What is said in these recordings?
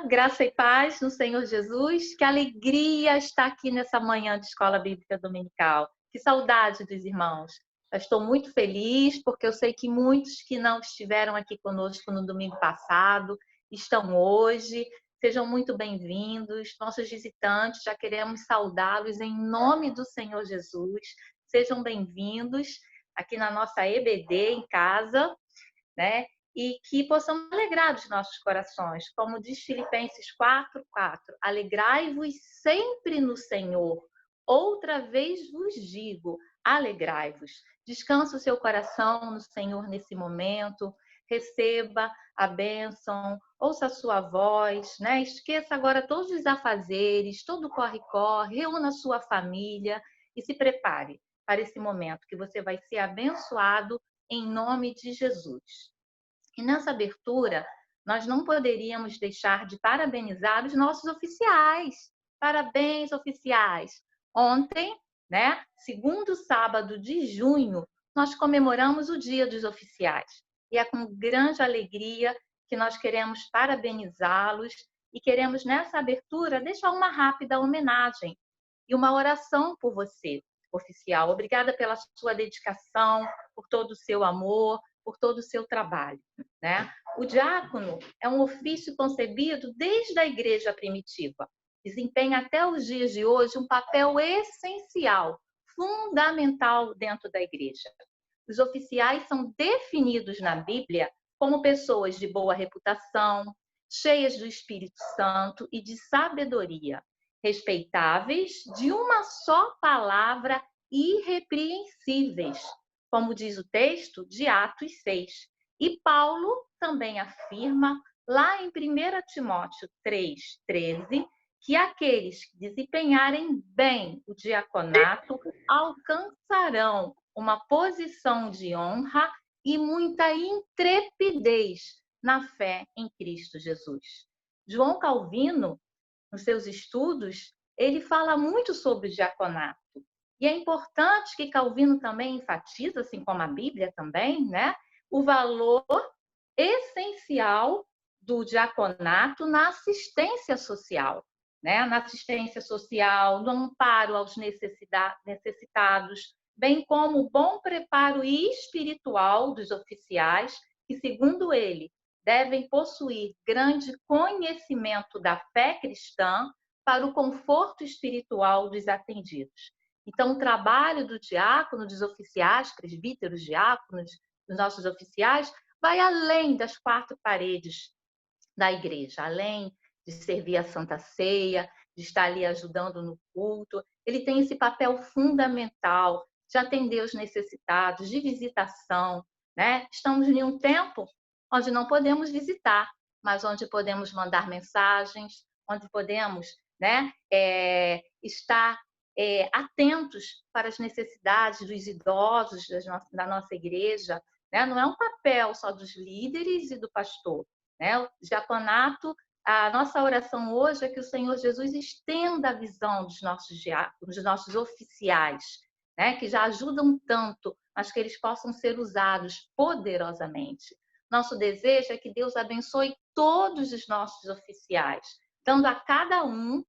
Graça e paz no Senhor Jesus. Que alegria estar aqui nessa manhã de Escola Bíblica Dominical. Que saudade dos irmãos. Eu estou muito feliz porque eu sei que muitos que não estiveram aqui conosco no domingo passado estão hoje. Sejam muito bem-vindos. Nossos visitantes, já queremos saudá-los em nome do Senhor Jesus. Sejam bem-vindos aqui na nossa EBD em casa, né? E que possamos alegrar os nossos corações, como diz Filipenses 4:4. Alegrai-vos sempre no Senhor. Outra vez vos digo, alegrai-vos. Descansa o seu coração no Senhor nesse momento. Receba a bênção, ouça a sua voz, né? Esqueça agora todos os afazeres, todo corre-corre, reúna a sua família e se prepare para esse momento que você vai ser abençoado em nome de Jesus. E nessa abertura, nós não poderíamos deixar de parabenizar os nossos oficiais. Parabéns, oficiais! Ontem, né, segundo sábado de junho, nós comemoramos o Dia dos Oficiais. E é com grande alegria que nós queremos parabenizá-los e queremos, nessa abertura, deixar uma rápida homenagem e uma oração por você, oficial. Obrigada pela sua dedicação, por todo o seu amor, por todo o seu trabalho, né? O diácono é um ofício concebido desde a igreja primitiva. Desempenha até os dias de hoje um papel essencial, fundamental dentro da igreja. Os oficiais são definidos na Bíblia como pessoas de boa reputação, cheias do Espírito Santo e de sabedoria, respeitáveis, de uma só palavra, irrepreensíveis, como diz o texto de Atos 6. E Paulo também afirma lá em 1 Timóteo 3:13, que aqueles que desempenharem bem o diaconato alcançarão uma posição de honra e muita intrepidez na fé em Cristo Jesus. João Calvino, nos seus estudos, ele fala muito sobre o diaconato. E é importante que Calvino também enfatiza, assim como a Bíblia também, né, o valor essencial do diaconato na assistência social, né? Na assistência social, no amparo aos necessitados, bem como o bom preparo espiritual dos oficiais, que, segundo ele, devem possuir grande conhecimento da fé cristã para o conforto espiritual dos atendidos. Então, o trabalho do diácono, dos oficiais, presbíteros, diáconos, dos nossos oficiais, vai além das quatro paredes da igreja, além de servir a Santa Ceia, de estar ali ajudando no culto. Ele tem esse papel fundamental de atender os necessitados, de visitação, né? Estamos em um tempo onde não podemos visitar, mas onde podemos mandar mensagens, onde podemos, né, estar atentos para as necessidades dos idosos da nossa igreja, né? Não é um papel só dos líderes e do pastor, né? O diaconato, a nossa oração hoje é que o Senhor Jesus estenda a visão dos nossos diáconos, dos nossos oficiais, né? Que já ajudam tanto, mas que eles possam ser usados poderosamente. Nosso desejo é que Deus abençoe todos os nossos oficiais, dando a cada um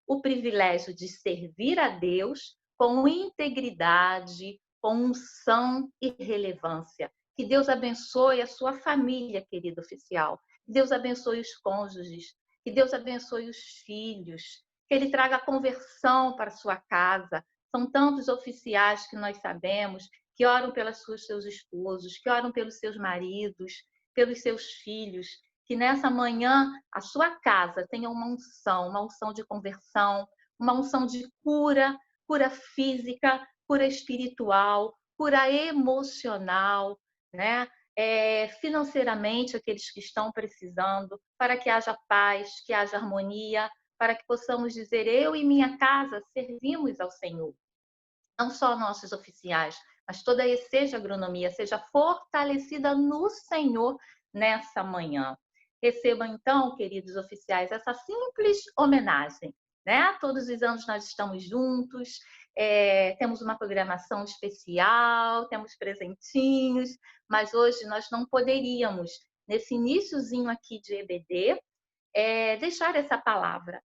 o privilégio de servir a Deus com integridade, com unção e relevância. Que Deus abençoe a sua família, querido oficial. Que Deus abençoe os cônjuges. Que Deus abençoe os filhos. Que Ele traga conversão para a sua casa. São tantos oficiais que nós sabemos que oram pelos seus esposos, que oram pelos seus maridos, pelos seus filhos. Que nessa manhã a sua casa tenha uma unção de conversão, uma unção de cura, cura física, cura espiritual, cura emocional, né? Financeiramente, aqueles que estão precisando, para que haja paz, que haja harmonia, para que possamos dizer: eu e minha casa servimos ao Senhor. Não só nossos oficiais, mas toda a ESEJA Agronomia seja fortalecida no Senhor nessa manhã. Recebam, então, queridos oficiais, essa simples homenagem, né? Todos os anos nós estamos juntos, temos uma programação especial, temos presentinhos, mas hoje nós não poderíamos, nesse iniciozinho aqui de EBD, deixar essa palavra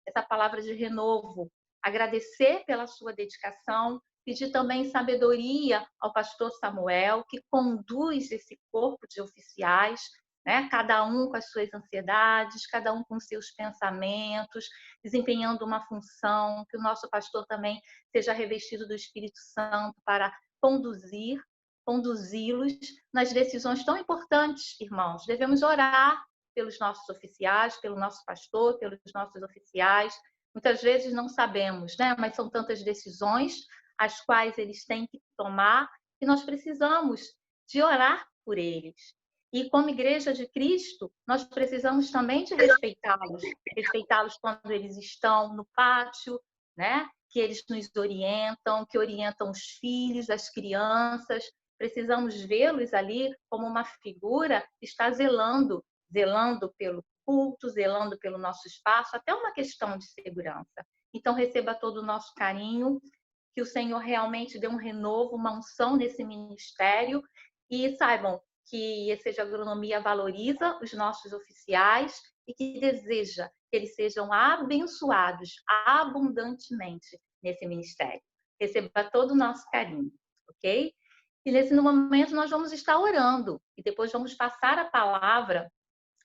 de renovo, agradecer pela sua dedicação, pedir também sabedoria ao pastor Samuel, que conduz esse corpo de oficiais, né? Cada um com as suas ansiedades, cada um com seus pensamentos, desempenhando uma função, que o nosso pastor também seja revestido do Espírito Santo para conduzi-los nas decisões tão importantes, irmãos. Devemos orar pelos nossos oficiais, pelo nosso pastor, pelos nossos oficiais. Muitas vezes não sabemos, né? Mas são tantas decisões as quais eles têm que tomar e nós precisamos de orar por eles. E como Igreja de Cristo, nós precisamos também de respeitá-los quando eles estão no pátio, né? Que eles nos orientam, que orientam os filhos, as crianças. Precisamos vê-los ali como uma figura que está zelando pelo culto, zelando pelo nosso espaço, até uma questão de segurança. Então, receba todo o nosso carinho, que o Senhor realmente dê um renovo, uma unção nesse ministério, e saibam que a ESEJA Agronomia valoriza os nossos oficiais e que deseja que eles sejam abençoados abundantemente nesse ministério. Receba todo o nosso carinho, ok? E nesse momento nós vamos estar orando e depois vamos passar a palavra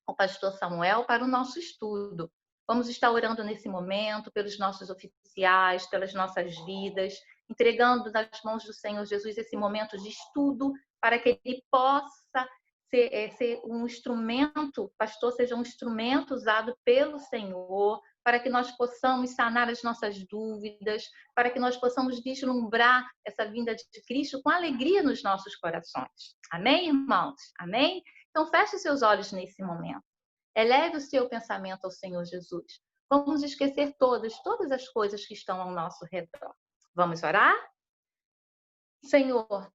ao pastor Samuel para o nosso estudo. Vamos estar orando nesse momento pelos nossos oficiais, pelas nossas vidas, entregando nas mãos do Senhor Jesus esse momento de estudo para que ele possa ser um instrumento, o pastor seja um instrumento usado pelo Senhor, para que nós possamos sanar as nossas dúvidas, para que nós possamos vislumbrar essa vinda de Cristo com alegria nos nossos corações. Amém, irmãos? Amém? Então, feche seus olhos nesse momento. Eleve o seu pensamento ao Senhor Jesus. Vamos esquecer todas as coisas que estão ao nosso redor. Vamos orar? Senhor,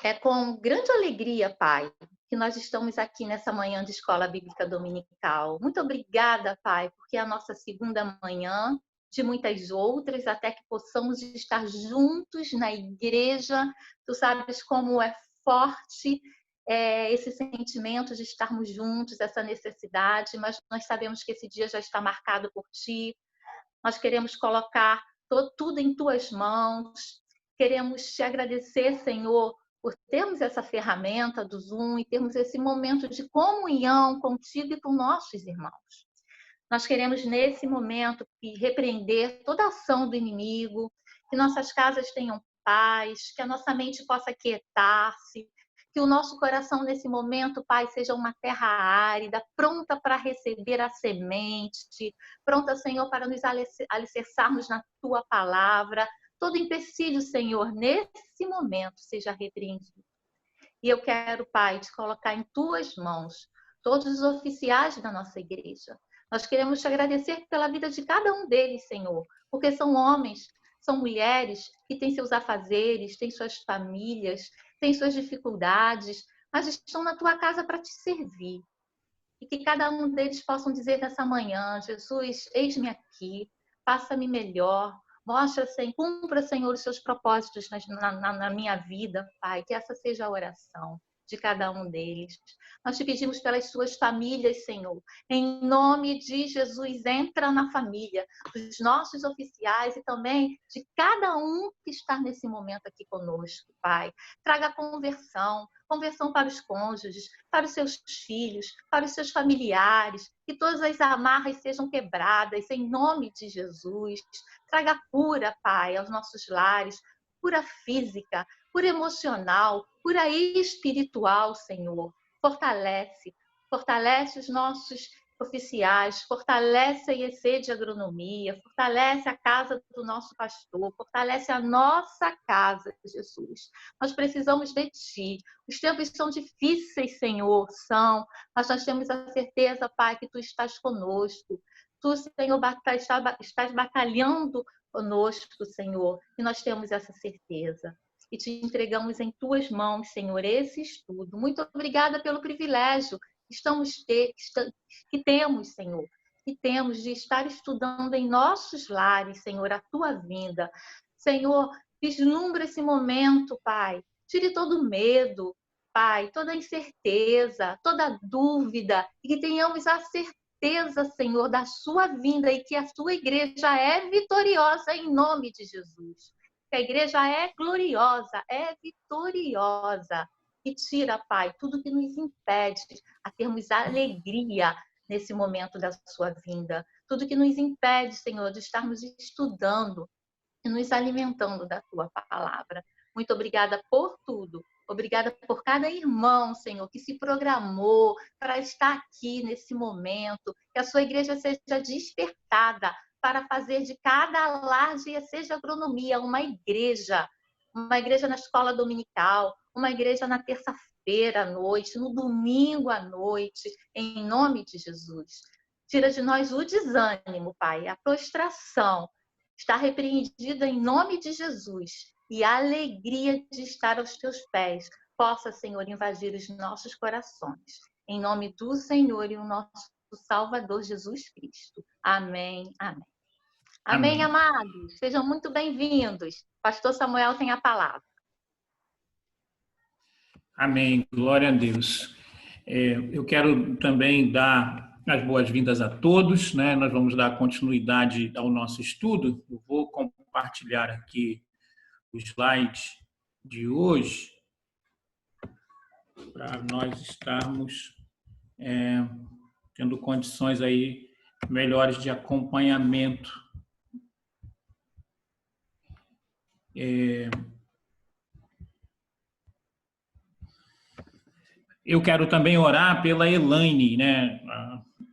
é com grande alegria, Pai, que nós estamos aqui nessa manhã de Escola Bíblica Dominical. Muito obrigada, Pai, porque é a nossa segunda manhã de muitas outras, até que possamos estar juntos na igreja. Tu sabes como é forte esse sentimento de estarmos juntos, essa necessidade, mas nós sabemos que esse dia já está marcado por Ti. Nós queremos colocar tudo em Tuas mãos. Queremos Te agradecer, Senhor, por termos essa ferramenta do Zoom e termos esse momento de comunhão contigo e com nossos irmãos. Nós queremos, nesse momento, repreender toda a ação do inimigo, que nossas casas tenham paz, que a nossa mente possa quietar-se, que o nosso coração, nesse momento, Pai, seja uma terra árida, pronta para receber a semente, pronta, Senhor, para nos alicerçarmos na Tua palavra. Todo empecilho, Senhor, nesse momento, seja repreendido. E eu quero, Pai, te colocar em Tuas mãos todos os oficiais da nossa igreja. Nós queremos te agradecer pela vida de cada um deles, Senhor, porque são homens, são mulheres que têm seus afazeres, têm suas famílias, têm suas dificuldades, mas estão na Tua casa para te servir. E que cada um deles possam dizer nessa manhã: Jesus, eis-me aqui, faça-me melhor, mostra, Senhor, cumpra, Senhor, os seus propósitos na minha vida, Pai. Que essa seja a oração de cada um deles. Nós te pedimos pelas suas famílias, Senhor. Em nome de Jesus, entra na família dos nossos oficiais e também de cada um que está nesse momento aqui conosco, Pai. Traga conversão para os cônjuges, para os seus filhos, para os seus familiares, que todas as amarras sejam quebradas, em nome de Jesus. Traga cura, Pai, aos nossos lares, cura física, cura emocional, cura espiritual, Senhor. Fortalece os nossos oficiais, fortalece a IEC de Agronomia, fortalece a casa do nosso pastor, fortalece a nossa casa, Jesus. Nós precisamos de Ti. Os tempos são difíceis, Senhor, mas nós temos a certeza, Pai, que Tu estás conosco. Tu, Senhor, estás batalhando conosco, Senhor, e nós temos essa certeza. E te entregamos em Tuas mãos, Senhor, esse estudo. Muito obrigada pelo privilégio que temos, Senhor, que temos de estar estudando em nossos lares, Senhor, a Tua vinda. Senhor, vislumbra esse momento, Pai. Tire todo o medo, Pai, toda a incerteza, toda a dúvida, e que tenhamos a certeza, certeza, Senhor, da sua vinda e que a sua igreja é vitoriosa em nome de Jesus. Que a igreja é gloriosa, é vitoriosa. E tira, Pai, tudo que nos impede a termos alegria nesse momento da sua vinda. Tudo que nos impede, Senhor, de estarmos estudando e nos alimentando da tua palavra. Muito obrigada por tudo. Obrigada por cada irmão, Senhor, que se programou para estar aqui nesse momento. Que a sua igreja seja despertada para fazer de cada lar de Seja Agronomia uma igreja na escola dominical, uma igreja na terça-feira à noite, no domingo à noite, em nome de Jesus. Tira de nós o desânimo, Pai, a prostração. Está repreendida em nome de Jesus. E a alegria de estar aos teus pés possa, Senhor, invadir os nossos corações. Em nome do Senhor e o nosso Salvador Jesus Cristo. Amém, amém. Amém, Amém. amados. Sejam muito bem-vindos. Pastor Samuel tem a palavra. Amém. Glória a Deus. Eu quero também dar as boas-vindas a todos, né? Nós vamos dar continuidade ao nosso estudo. Eu vou compartilhar aqui o slide de hoje para nós estarmos tendo condições aí melhores de acompanhamento. Eu quero também orar pela Elaine, né?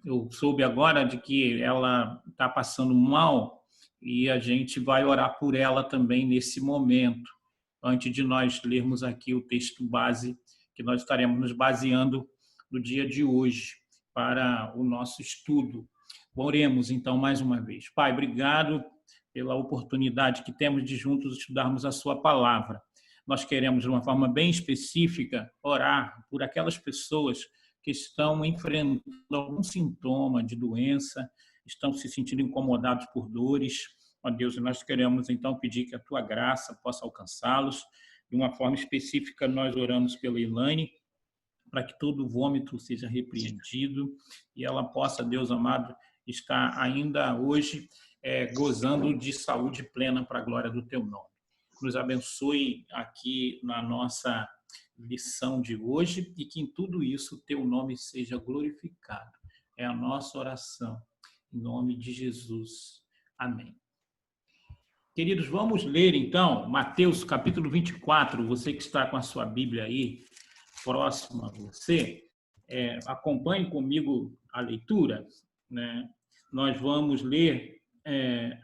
Eu soube agora de que ela está passando mal e a gente vai orar por ela também nesse momento, antes de nós lermos aqui o texto base que nós estaremos nos baseando no dia de hoje para o nosso estudo. Oremos então mais uma vez. Pai, obrigado pela oportunidade que temos de juntos estudarmos a sua palavra. Nós queremos, de uma forma bem específica, orar por aquelas pessoas que estão enfrentando algum sintoma de doença, estão se sentindo incomodados por dores. Ó Deus, nós queremos então pedir que a tua graça possa alcançá-los. De uma forma específica, nós oramos pela Elaine, para que todo vômito seja repreendido e ela possa, Deus amado, estar ainda hoje gozando de saúde plena para a glória do teu nome. Nos abençoe aqui na nossa lição de hoje e que em tudo isso o teu nome seja glorificado. É a nossa oração, em nome de Jesus. Amém. Queridos, vamos ler então Mateus capítulo 24. Você que está com a sua Bíblia aí, próximo a você, acompanhe comigo a leitura, né? Nós vamos ler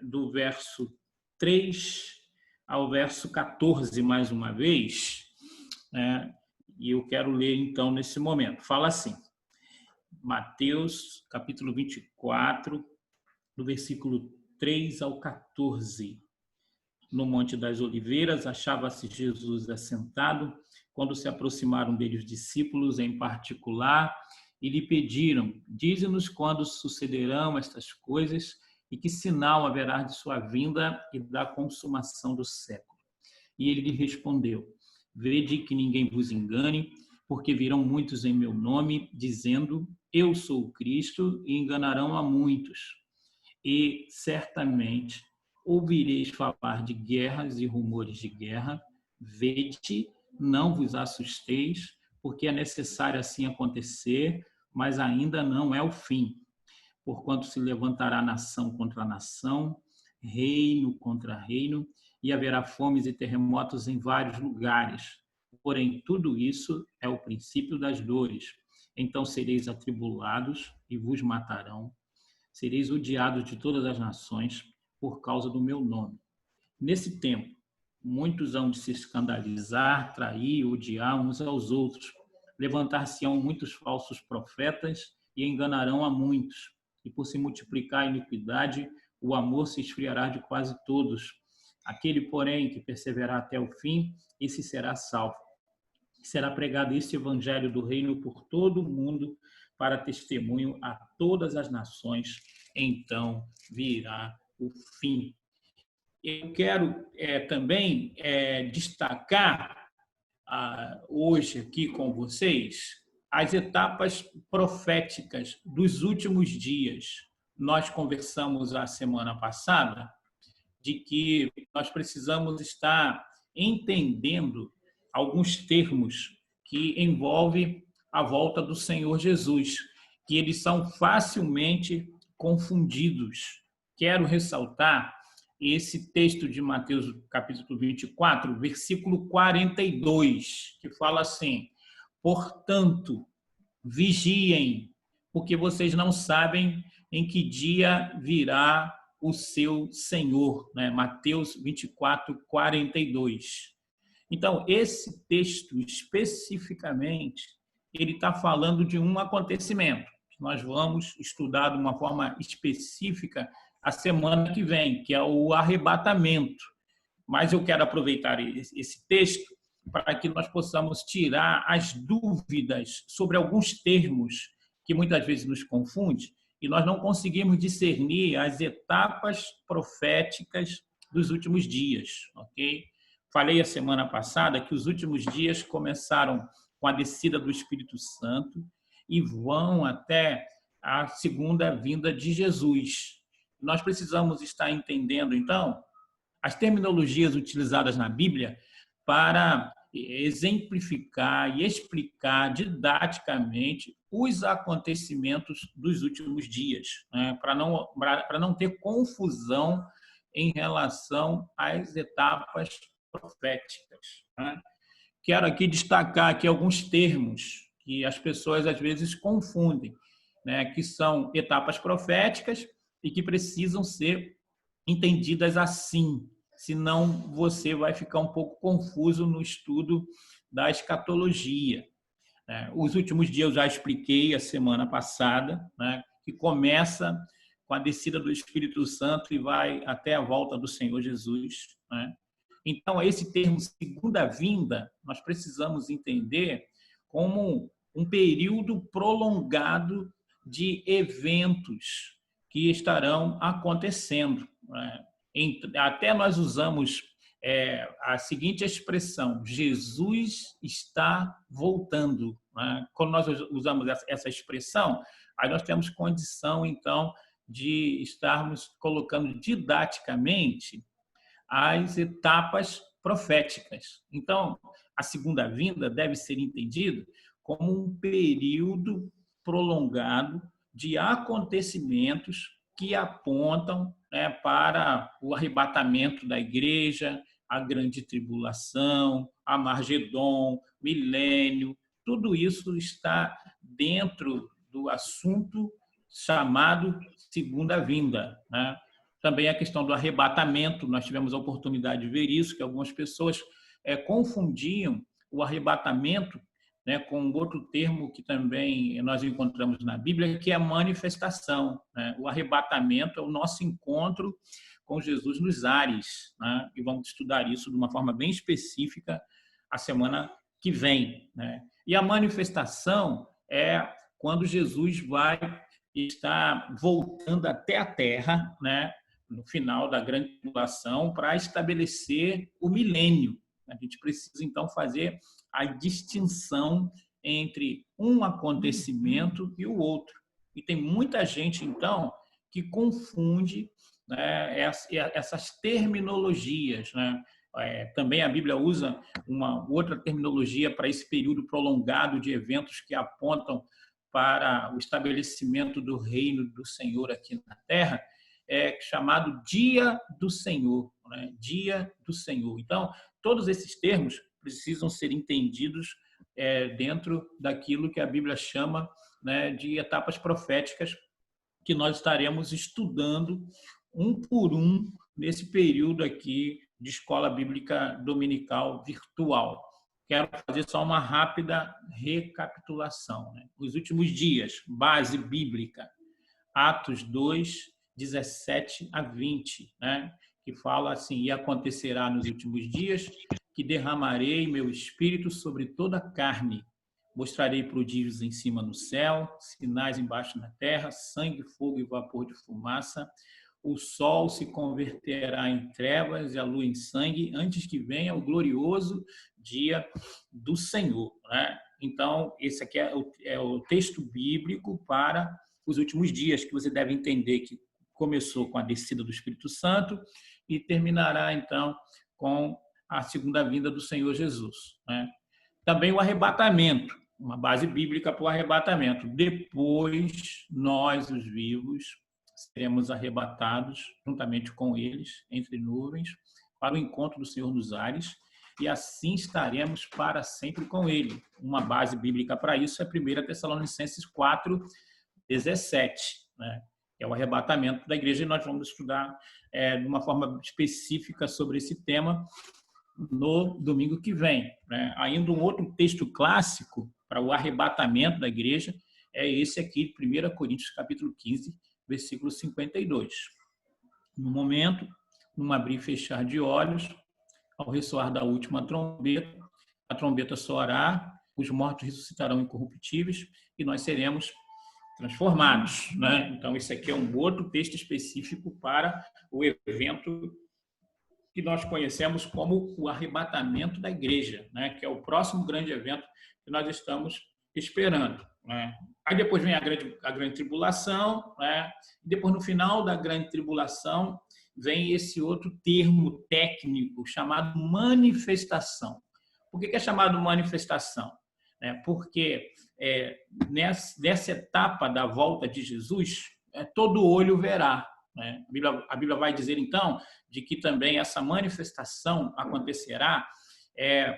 do verso 3 ao verso 14 mais uma vez, né? E eu quero ler então nesse momento. Fala assim, Mateus capítulo 24, do versículo 3 ao 14. No Monte das Oliveiras, achava-se Jesus assentado, quando se aproximaram dele os discípulos em particular e lhe pediram: dize-nos quando sucederão estas coisas e que sinal haverá de sua vinda e da consumação do século. E ele lhe respondeu: vede que ninguém vos engane, porque virão muitos em meu nome, dizendo: eu sou o Cristo, e enganarão a muitos. E certamente ouvireis falar de guerras e rumores de guerra. Vede, não vos assusteis, porque é necessário assim acontecer, mas ainda não é o fim. Porquanto se levantará nação contra nação, reino contra reino, e haverá fomes e terremotos em vários lugares. Porém, tudo isso é o princípio das dores. Então sereis atribulados e vos matarão. Sereis odiados de todas as nações por causa do meu nome. Nesse tempo, muitos hão de se escandalizar, trair, odiar uns aos outros. Levantar-se-ão muitos falsos profetas e enganarão a muitos. E por se multiplicar a iniquidade, o amor se esfriará de quase todos. Aquele, porém, que perseverar até o fim, esse será salvo. Será pregado este evangelho do reino por todo o mundo, para testemunho a todas as nações, então virá o fim. Eu quero também destacar hoje aqui com vocês as etapas proféticas dos últimos dias. Nós conversamos a semana passada de que nós precisamos estar entendendo alguns termos que envolvem a volta do Senhor Jesus, que eles são facilmente confundidos. Quero ressaltar esse texto de Mateus, capítulo 24, versículo 42, que fala assim: portanto, vigiem, porque vocês não sabem em que dia virá o seu Senhor, né? Mateus 24, 42. Então, esse texto especificamente, ele está falando de um acontecimento que nós vamos estudar de uma forma específica a semana que vem, que é o arrebatamento. Mas eu quero aproveitar esse texto para que nós possamos tirar as dúvidas sobre alguns termos que muitas vezes nos confundem e nós não conseguimos discernir as etapas proféticas dos últimos dias, ok? Falei a semana passada que os últimos dias começaram com a descida do Espírito Santo e vão até a segunda vinda de Jesus. Nós precisamos estar entendendo, então, as terminologias utilizadas na Bíblia para exemplificar e explicar didaticamente os acontecimentos dos últimos dias, né? Para não ter confusão em relação às etapas proféticas, né? Quero aqui destacar aqui alguns termos que as pessoas às vezes confundem, né? Que são etapas proféticas e que precisam ser entendidas assim, senão você vai ficar um pouco confuso no estudo da escatologia. Os últimos dias eu já expliquei a semana passada, né, que começa com a descida do Espírito Santo e vai até a volta do Senhor Jesus, né? Então, esse termo segunda vinda, nós precisamos entender como um período prolongado de eventos que estarão acontecendo, né? Até nós usamos a seguinte expressão: Jesus está voltando, né? Quando nós usamos essa expressão, aí nós temos condição, então, de estarmos colocando didaticamente as etapas proféticas. Então, a segunda vinda deve ser entendida como um período prolongado de acontecimentos que apontam, né, para o arrebatamento da igreja, a grande tribulação, a Margedon, milênio. Tudo isso está dentro do assunto chamado segunda vinda, né? Também a questão do arrebatamento, nós tivemos a oportunidade de ver isso, que algumas pessoas confundiam o arrebatamento, né, com outro termo que também nós encontramos na Bíblia, que é a manifestação, né? O arrebatamento é o nosso encontro com Jesus nos ares, né? E vamos estudar isso de uma forma bem específica a semana que vem, né? E a manifestação é quando Jesus vai estar voltando até a Terra, né, no final da grande tribulação, para estabelecer o milênio. A gente precisa, então, fazer a distinção entre um acontecimento e o outro. E tem muita gente, então, que confunde, né, essas terminologias, né? Também a Bíblia usa uma outra terminologia para esse período prolongado de eventos que apontam para o estabelecimento do reino do Senhor aqui na Terra, chamado Dia do Senhor, né? Dia do Senhor. Então, todos esses termos precisam ser entendidos dentro daquilo que a Bíblia chama, né, de etapas proféticas, que nós estaremos estudando um por um nesse período aqui de Escola Bíblica Dominical virtual. Quero fazer só uma rápida recapitulação, né? Os últimos dias, base bíblica, Atos 2, 17 a 20, né? Que fala assim: e acontecerá nos últimos dias que derramarei meu espírito sobre toda a carne. Mostrarei prodígios em cima no céu, sinais embaixo na terra, sangue, fogo e vapor de fumaça. o sol se converterá em trevas e a lua em sangue, antes que venha o glorioso dia do Senhor. Né? Então, esse aqui é o texto bíblico para os últimos dias, que você deve entender que começou com a descida do Espírito Santo e terminará, então, com a segunda vinda do Senhor Jesus. Né? Também o arrebatamento, uma base bíblica para o arrebatamento. Depois, nós, os vivos, seremos arrebatados juntamente com eles, entre nuvens, para o encontro do Senhor nos ares, e assim estaremos para sempre com ele. Uma base bíblica para isso é 1 Tessalonicenses 4:17, né? É o arrebatamento da igreja, e nós vamos estudar de uma forma específica sobre esse tema no domingo que vem. Né? Ainda um outro texto clássico para o arrebatamento da igreja é esse aqui, 1 Coríntios capítulo 15, versículo 52. No momento, num abrir e fechar de olhos, ao ressoar da última trombeta, a trombeta soará, os mortos ressuscitarão incorruptíveis e nós seremos transformados. Né? Então, esse aqui é um outro texto específico para o evento que nós conhecemos como o arrebatamento da igreja, né? Que é o próximo grande evento que nós estamos esperando. Né? Aí depois vem a grande tribulação, né? E depois, no final da grande tribulação, vem esse outro termo técnico chamado manifestação. Por que é chamado manifestação? Porque nessa etapa da volta de Jesus, todo olho verá. Né? A Bíblia vai dizer, então, de que também essa manifestação acontecerá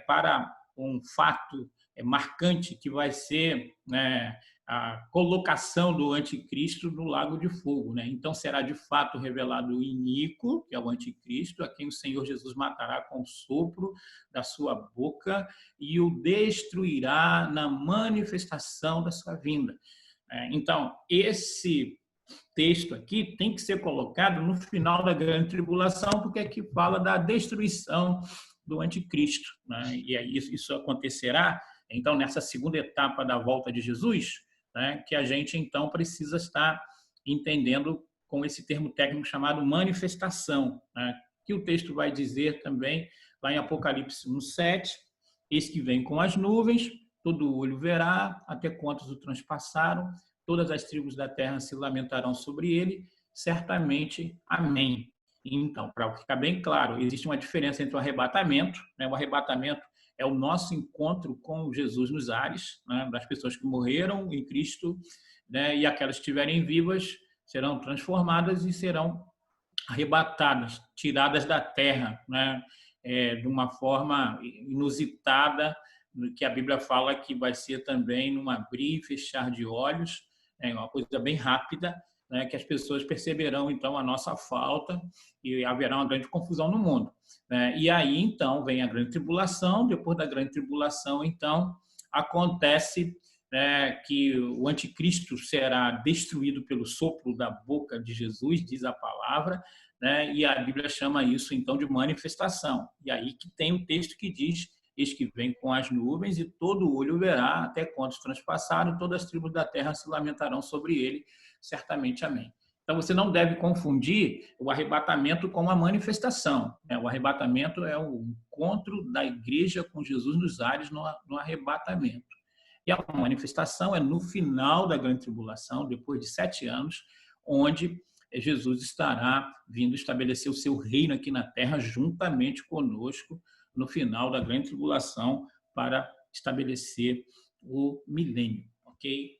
para um fato marcante, que vai ser, né, a colocação do anticristo no lago de fogo. Né? Então, será de fato revelado o iníquo, que é o anticristo, a quem o Senhor Jesus matará com o sopro da sua boca e o destruirá na manifestação da sua vinda. Então, esse texto aqui tem que ser colocado no final da grande tribulação, porque aqui fala da destruição do anticristo. Né? E aí isso acontecerá, então, nessa segunda etapa da volta de Jesus, né, que a gente, então, precisa estar entendendo com esse termo técnico chamado manifestação, né, que o texto vai dizer também, lá em Apocalipse 1:7, eis que vem com as nuvens, todo olho verá, até quantos o transpassaram, todas as tribos da terra se lamentarão sobre ele, certamente. Amém. Então, para ficar bem claro, existe uma diferença entre o arrebatamento, né? O arrebatamento é o nosso encontro com Jesus nos ares, né? Das pessoas que morreram em Cristo, né? E aquelas que estiverem vivas serão transformadas e serão arrebatadas, tiradas da terra, né? De uma forma inusitada, que a Bíblia fala que vai ser também num abrir e fechar de olhos, uma coisa bem rápida, né, que as pessoas perceberão, então, a nossa falta e haverá uma grande confusão no mundo. Né? E aí, então, vem a grande tribulação. Depois da grande tribulação, então, acontece que o anticristo será destruído pelo sopro da boca de Jesus, diz a palavra, né? E a Bíblia chama isso, então, de manifestação. E aí que tem o texto que diz: eis que vem com as nuvens, e todo olho verá, até quantos transpassaram, todas as tribos da terra se lamentarão sobre ele, certamente. Amém. Então, você não deve confundir o arrebatamento com a manifestação. O arrebatamento é o encontro da igreja com Jesus nos ares no arrebatamento. E a manifestação é no final da grande tribulação, depois de 7 anos, onde Jesus estará vindo estabelecer o seu reino aqui na terra, juntamente conosco, no final da grande tribulação, para estabelecer o milênio. Ok?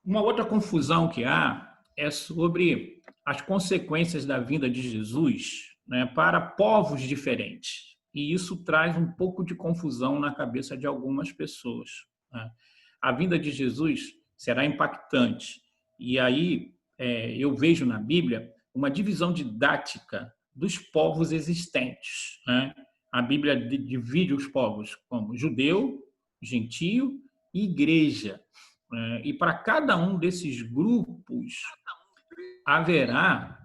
Uma outra confusão que há é sobre as consequências da vinda de Jesus, né, para povos diferentes. E isso traz um pouco de confusão na cabeça de algumas pessoas. Né? A vinda de Jesus será impactante. E aí eu vejo na Bíblia uma divisão didática dos povos existentes. Né? A Bíblia divide os povos como judeu, gentio e igreja. E para cada um desses grupos haverá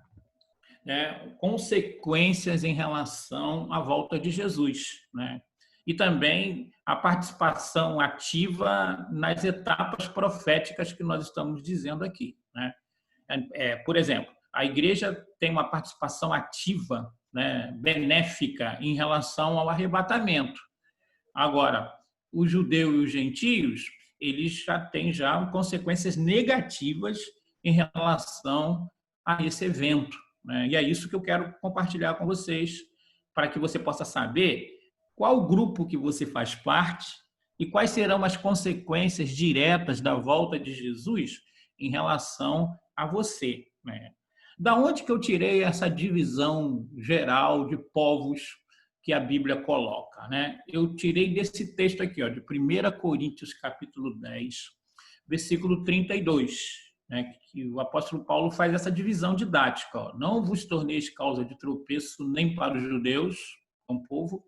consequências em relação à volta de Jesus. Né? E também a participação ativa nas etapas proféticas que nós estamos dizendo aqui. Né? Por exemplo, a igreja tem uma participação ativa, né, benéfica em relação ao arrebatamento. Agora, o judeu e os gentios, eles já têm consequências negativas em relação a esse evento, né? E é isso que eu quero compartilhar com vocês, para que você possa saber qual grupo que você faz parte e quais serão as consequências diretas da volta de Jesus em relação a você, né? Da onde que eu tirei essa divisão geral de povos que a Bíblia coloca, né? Eu tirei desse texto aqui, ó, de 1 Coríntios, capítulo 10, versículo 32, né? Que o apóstolo Paulo faz essa divisão didática, ó. Não vos torneis causa de tropeço nem para os judeus, um povo,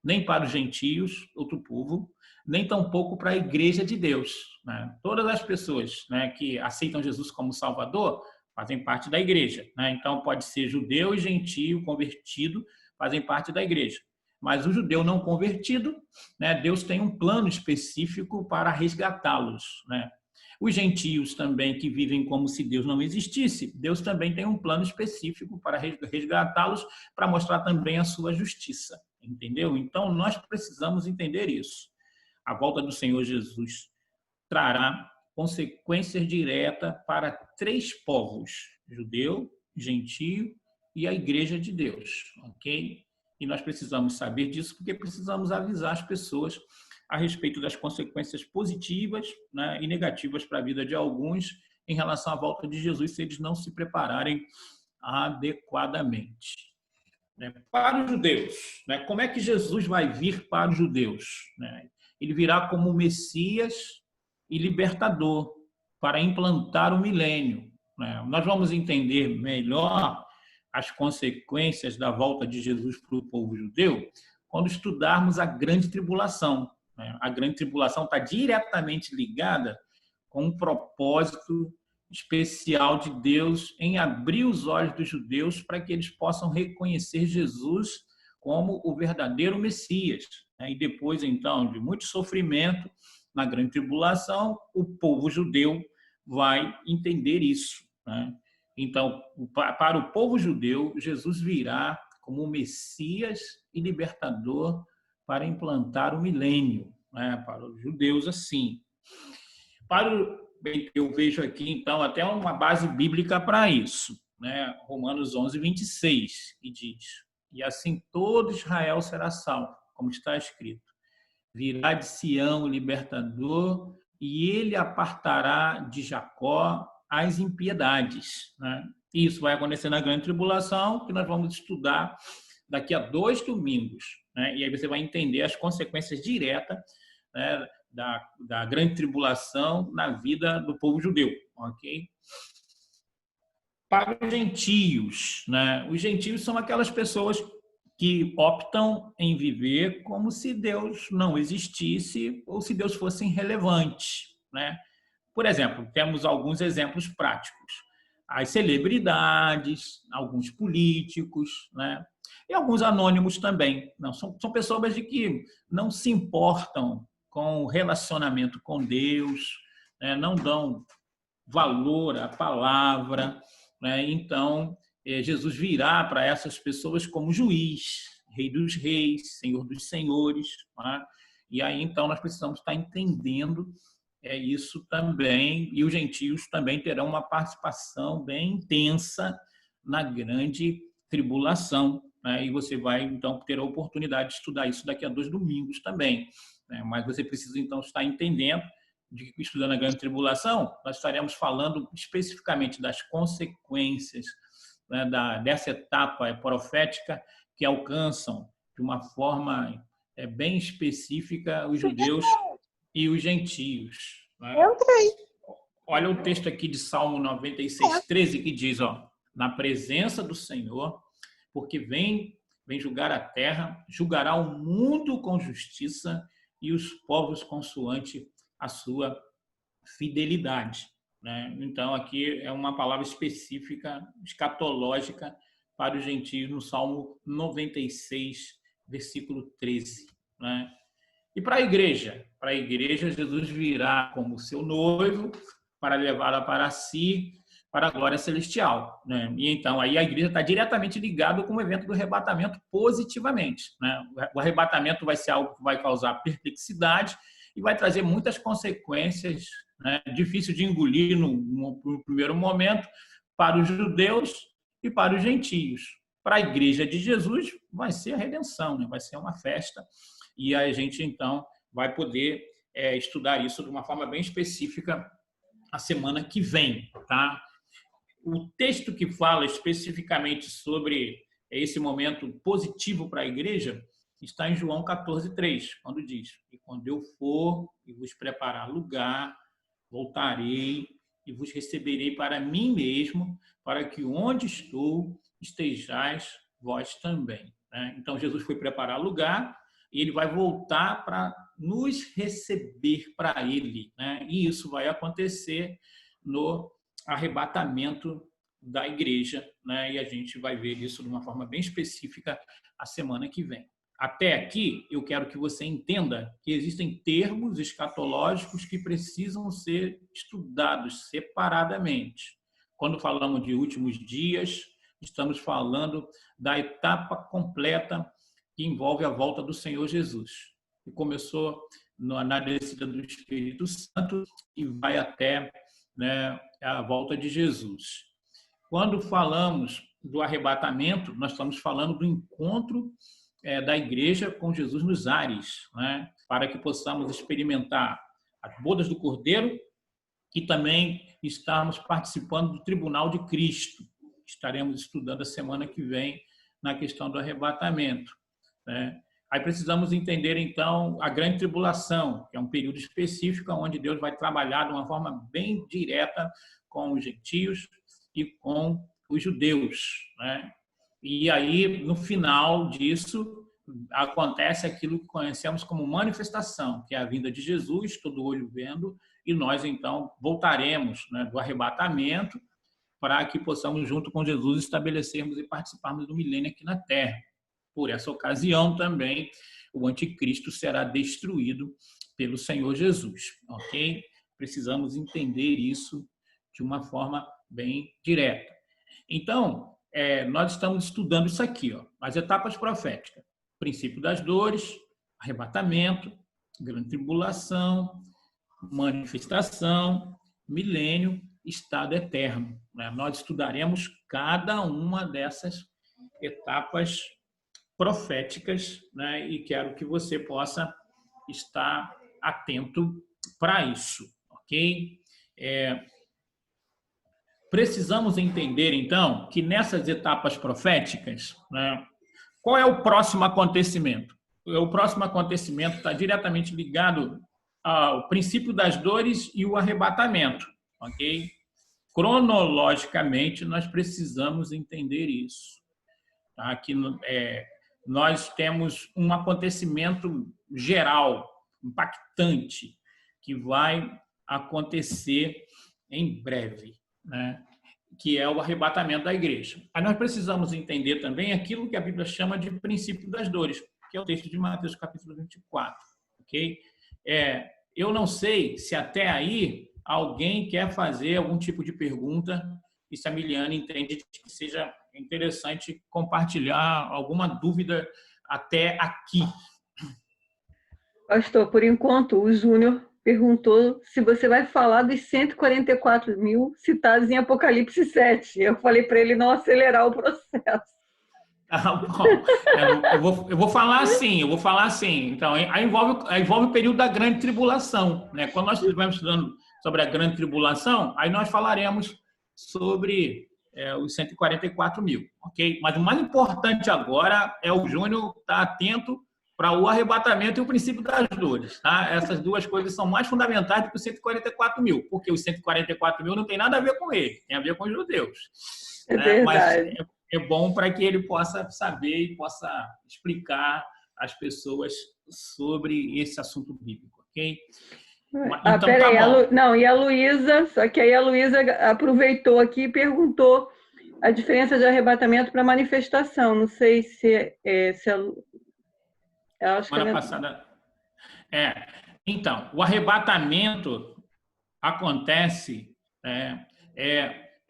nem para os gentios, outro povo, nem tampouco para a igreja de Deus, né? Todas as pessoas, né, que aceitam Jesus como Salvador fazem parte da igreja, né? Então pode ser judeu e gentio convertido, fazem parte da igreja. Mas o judeu não convertido, né, Deus tem um plano específico para resgatá-los, né? Os gentios também, que vivem como se Deus não existisse, Deus também tem um plano específico para resgatá-los, para mostrar também a sua justiça, entendeu? Então, nós precisamos entender isso. A volta do Senhor Jesus trará consequências diretas para 3 povos: judeu, gentio e a igreja de Deus, ok? E nós precisamos saber disso porque precisamos avisar as pessoas a respeito das consequências positivas, né, e negativas para a vida de alguns em relação à volta de Jesus, se eles não se prepararem adequadamente. Para os judeus, né, como é que Jesus vai vir para os judeus? Ele virá como Messias e libertador para implantar o milênio. Nós vamos entender melhor as consequências da volta de Jesus para o povo judeu quando estudarmos a grande tribulação. A grande tribulação está diretamente ligada com um propósito especial de Deus em abrir os olhos dos judeus para que eles possam reconhecer Jesus como o verdadeiro Messias. E depois, então, de muito sofrimento, na grande tribulação, o povo judeu vai entender isso. Então, para o povo judeu, Jesus virá como o Messias e libertador para implantar o milênio. Para os judeus, assim. Eu vejo aqui, então, até uma base bíblica para isso. Romanos 11, 26, que diz: e assim todo Israel será salvo, como está escrito. Virá de Sião o libertador, e ele apartará de Jacó as impiedades. E isso vai acontecer na grande tribulação, que nós vamos estudar daqui a 2 domingos. E aí você vai entender as consequências diretas, da grande tribulação na vida do povo judeu. Ok? Para os gentios, os gentios são aquelas pessoas que optam em viver como se Deus não existisse ou se Deus fosse irrelevante. Por exemplo, temos alguns exemplos práticos. As celebridades, alguns políticos, e alguns anônimos também. São pessoas que não se importam com o relacionamento com Deus, não dão valor à palavra. Então, Jesus virá para essas pessoas como juiz, rei dos reis, senhor dos senhores. E aí, então, nós precisamos estar entendendo isso também, e os gentios também terão uma participação bem intensa na grande tribulação. E você vai, então, ter a oportunidade de estudar isso daqui a 2 domingos também. Mas você precisa, então, estar entendendo de que, estudando a grande tribulação, nós estaremos falando especificamente das consequências dessa etapa profética que alcançam de uma forma bem específica os judeus e os gentios. Olha o texto aqui de Salmo 96, 13, que diz: na presença do Senhor, porque vem julgar a terra, julgará o mundo com justiça e os povos consoante a sua fidelidade. Então, aqui é uma palavra específica, escatológica, para os gentios, no Salmo 96, versículo 13. E para a igreja? Para a igreja, Jesus virá como seu noivo para levá-la para si, para a glória celestial, né? E então aí a igreja está diretamente ligada com o evento do arrebatamento positivamente, né? O arrebatamento vai ser algo que vai causar perplexidade e vai trazer muitas consequências, né? Difícil de engolir no primeiro momento para os judeus e para os gentios. Para a igreja de Jesus vai ser a redenção, né? Vai ser uma festa e a gente então vai poder estudar isso de uma forma bem específica a semana que vem, tá? O texto que fala especificamente sobre esse momento positivo para a igreja está em João 14:3, quando diz: "E quando eu for e vos preparar lugar, voltarei e vos receberei para mim mesmo, para que onde estou estejais vós também." Então, Jesus foi preparar lugar e ele vai voltar para nos receber para ele, né? E isso vai acontecer no arrebatamento da igreja, né? E a gente vai ver isso de uma forma bem específica a semana que vem. Até aqui, eu quero que você entenda que existem termos escatológicos que precisam ser estudados separadamente. Quando falamos de últimos dias, estamos falando da etapa completa que envolve a volta do Senhor Jesus, que começou na descida do Espírito Santo e vai até, né, a volta de Jesus. Quando falamos do arrebatamento, nós estamos falando do encontro da igreja com Jesus nos ares, né, para que possamos experimentar as bodas do Cordeiro e também estarmos participando do tribunal de Cristo. Estaremos estudando a semana que vem na questão do arrebatamento, né? Aí precisamos entender, então, a grande tribulação, que é um período específico onde Deus vai trabalhar de uma forma bem direta com os gentios e com os judeus, né? E aí, no final disso, acontece aquilo que conhecemos como manifestação, que é a vinda de Jesus, todo olho vendo, e nós, então, voltaremos, né, do arrebatamento para que possamos, junto com Jesus, estabelecermos e participarmos do milênio aqui na Terra. Por essa ocasião também, o anticristo será destruído pelo Senhor Jesus, ok? Precisamos entender isso de uma forma bem direta. Então, nós estamos estudando isso aqui, ó, as etapas proféticas: princípio das dores, arrebatamento, grande tribulação, manifestação, milênio, estado eterno, né? Nós estudaremos cada uma dessas etapas proféticas, né? E quero que você possa estar atento para isso, ok? Precisamos entender, então, que nessas etapas proféticas, né, qual é o próximo acontecimento? O próximo acontecimento está diretamente ligado ao princípio das dores e o arrebatamento, ok? Cronologicamente, nós precisamos entender isso. Tá? Aqui, nós temos um acontecimento geral, impactante, que vai acontecer em breve, né? Que é o arrebatamento da igreja. Aí nós precisamos entender também aquilo que a Bíblia chama de princípio das dores, que é o texto de Mateus capítulo 24. Ok? Eu não sei se até aí alguém quer fazer algum tipo de pergunta e se a Miliane entende que seja interessante compartilhar alguma dúvida até aqui. Pastor, por enquanto, o Júnior perguntou se você vai falar dos 144 mil citados em Apocalipse 7. Eu falei para ele não acelerar o processo. Bom, eu vou falar assim. Então, aí envolve o período da grande tribulação, né? Quando nós estivermos estudando sobre a grande tribulação, aí nós falaremos sobre os 144 mil, ok? Mas o mais importante agora é o Júnior estar atento para o arrebatamento e o princípio das dores, tá? Essas duas coisas são mais fundamentais do que os 144 mil, porque os 144 mil não tem nada a ver com ele, tem a ver com os judeus. É verdade. Mas é bom para que ele possa saber e possa explicar às pessoas sobre esse assunto bíblico, ok? Então, peraí, e a Luísa, só que aí a Luísa aproveitou aqui e perguntou a diferença de arrebatamento para manifestação. Não sei se semana passada. Então, o arrebatamento acontece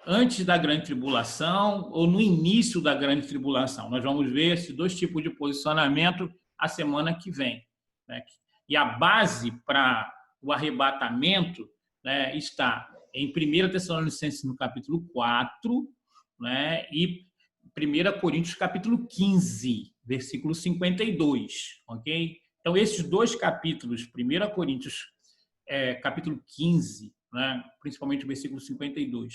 antes da grande tribulação ou no início da grande tribulação. Nós vamos ver esses dois tipos de posicionamento a semana que vem, né? E a base para o arrebatamento, né, está em 1 Tessalonicenses, no capítulo 4, né, e 1 Coríntios, capítulo 15, versículo 52. Ok? Então, esses dois capítulos, 1 Coríntios, capítulo 15, né, principalmente o versículo 52,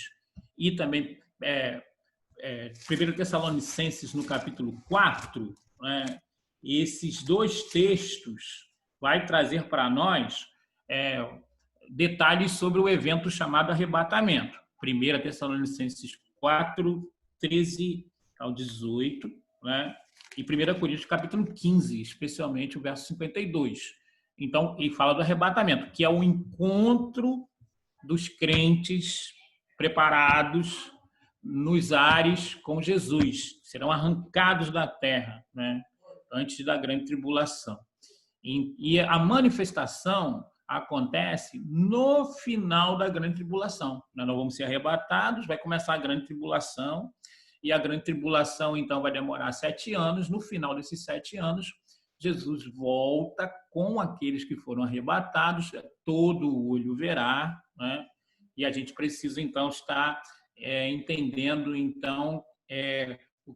e também 1 Tessalonicenses, no capítulo 4, né, esses dois textos vai trazer para nós detalhes sobre o evento chamado arrebatamento. 1 Tessalonicenses 4, 13 ao 18, né? E 1 Coríntios, capítulo 15, especialmente o verso 52. Então, ele fala do arrebatamento, que é o encontro dos crentes preparados nos ares com Jesus. Serão arrancados da terra, né, antes da grande tribulação. E a manifestação acontece no final da grande tribulação. Nós não vamos ser arrebatados, vai começar a grande tribulação, e a grande tribulação, então, vai demorar 7 anos. No final desses 7 anos, Jesus volta com aqueles que foram arrebatados, todo olho verá, né? E a gente precisa, então, estar entendendo, então,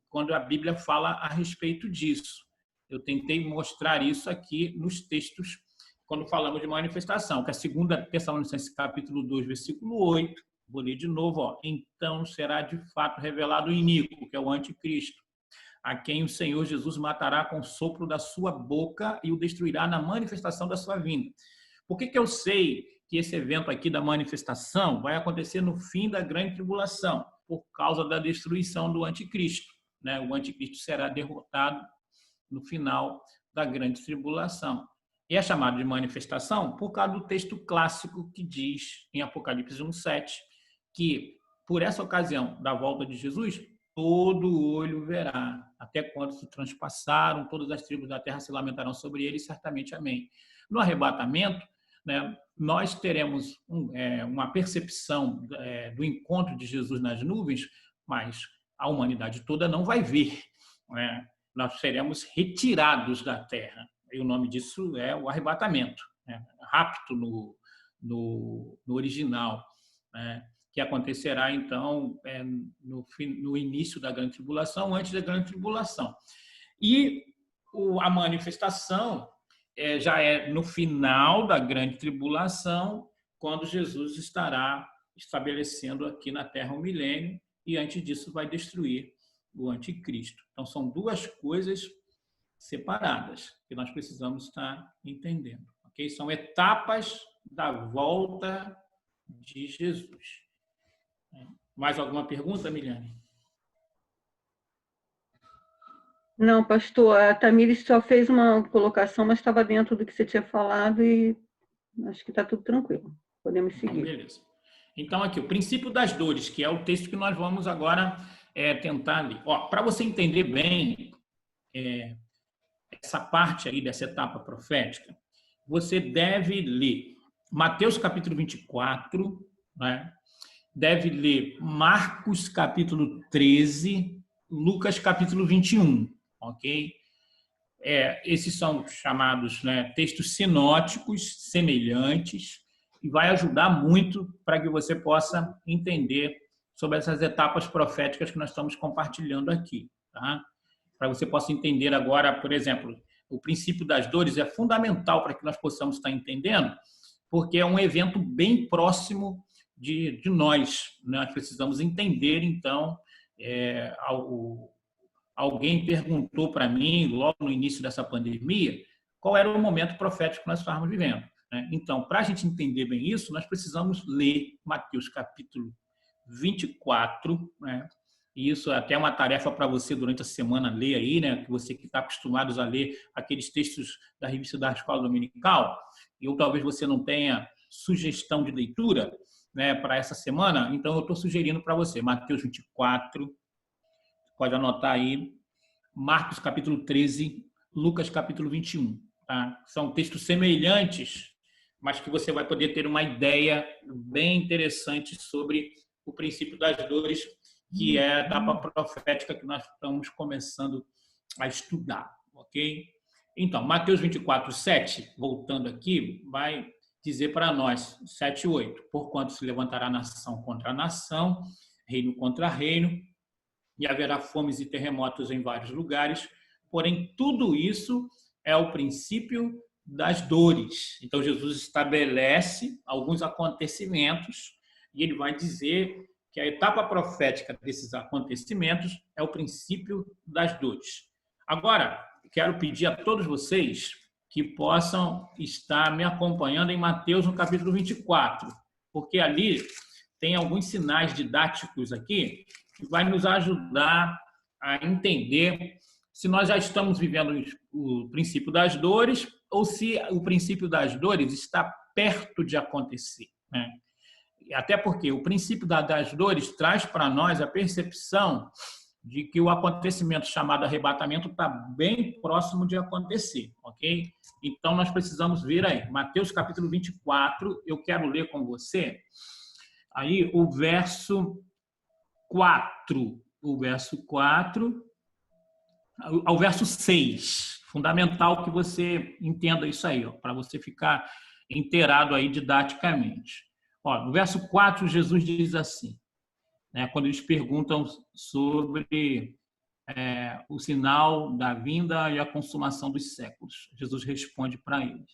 quando a Bíblia fala a respeito disso. Eu tentei mostrar isso aqui nos textos, quando falamos de manifestação, que é 2 Tessalonicenses, capítulo 2, versículo 8. Vou ler de novo. Ó. Então será de fato revelado o iníquo, que é o anticristo, a quem o Senhor Jesus matará com o sopro da sua boca e o destruirá na manifestação da sua vinda. Por que eu sei que esse evento aqui da manifestação vai acontecer no fim da grande tribulação? Por causa da destruição do anticristo, né? O anticristo será derrotado no final da grande tribulação. E é chamado de manifestação por causa do texto clássico que diz, em Apocalipse 1:7, que por essa ocasião da volta de Jesus, todo olho verá, até quando se transpassaram, todas as tribos da terra se lamentarão sobre ele, certamente amém. No arrebatamento, né, nós teremos uma percepção do encontro de Jesus nas nuvens, mas a humanidade toda não vai ver, né? Nós seremos retirados da terra. E o nome disso é o arrebatamento, né? Rapto no original, né? Que acontecerá, então, no início da grande tribulação, antes da grande tribulação. E a manifestação já é no final da grande tribulação, quando Jesus estará estabelecendo aqui na Terra o milênio, e antes disso vai destruir o anticristo. Então, são duas coisas separadas que nós precisamos estar entendendo. Okay? São etapas da volta de Jesus. Mais alguma pergunta, Miliane? Não, pastor, a Tamires só fez uma colocação, mas estava dentro do que você tinha falado e acho que está tudo tranquilo. Podemos seguir. Beleza. Então, aqui, o princípio das dores, que é o texto que nós vamos agora tentar ler. Para você entender bem essa parte aí dessa etapa profética, você deve ler Mateus capítulo 24, né? Deve ler Marcos capítulo 13, Lucas capítulo 21, ok? Esses são chamados, né, textos sinóticos, semelhantes, e vai ajudar muito para que você possa entender sobre essas etapas proféticas que nós estamos compartilhando aqui, tá? Para você possa entender agora, por exemplo, o princípio das dores é fundamental para que nós possamos estar entendendo, porque é um evento bem próximo de nós. Nós precisamos entender, então, alguém perguntou para mim, logo no início dessa pandemia, qual era o momento profético que nós estávamos vivendo, né? Então, para a gente entender bem isso, nós precisamos ler Mateus capítulo 24, né? E isso é até uma tarefa para você durante a semana ler aí, né? Que você que está acostumado a ler aqueles textos da revista da Escola Dominical, ou talvez você não tenha sugestão de leitura, né, para essa semana, então eu estou sugerindo para você Mateus 24, pode anotar aí, Marcos capítulo 13, Lucas capítulo 21. Tá? São textos semelhantes, mas que você vai poder ter uma ideia bem interessante sobre o princípio das dores, que é a etapa profética que nós estamos começando a estudar, ok? Então, Mateus 24, 7, voltando aqui, vai dizer para nós, 7 e 8, porquanto se levantará nação contra nação, reino contra reino, e haverá fomes e terremotos em vários lugares, porém tudo isso é o princípio das dores. Então Jesus estabelece alguns acontecimentos e ele vai dizer que a etapa profética desses acontecimentos é o princípio das dores. Agora, quero pedir a todos vocês que possam estar me acompanhando em Mateus no capítulo 24, porque ali tem alguns sinais didáticos aqui que vai nos ajudar a entender se nós já estamos vivendo o princípio das dores ou se o princípio das dores está perto de acontecer, né? Até porque o princípio das dores traz para nós a percepção de que o acontecimento chamado arrebatamento está bem próximo de acontecer, ok? Então, nós precisamos ver aí, Mateus capítulo 24, eu quero ler com você, aí o verso 4, ao verso 6. Fundamental que você entenda isso aí, para você ficar inteirado aí didaticamente. Ó, no verso 4, Jesus diz assim, né, quando eles perguntam sobre o sinal da vinda e a consumação dos séculos. Jesus responde para eles,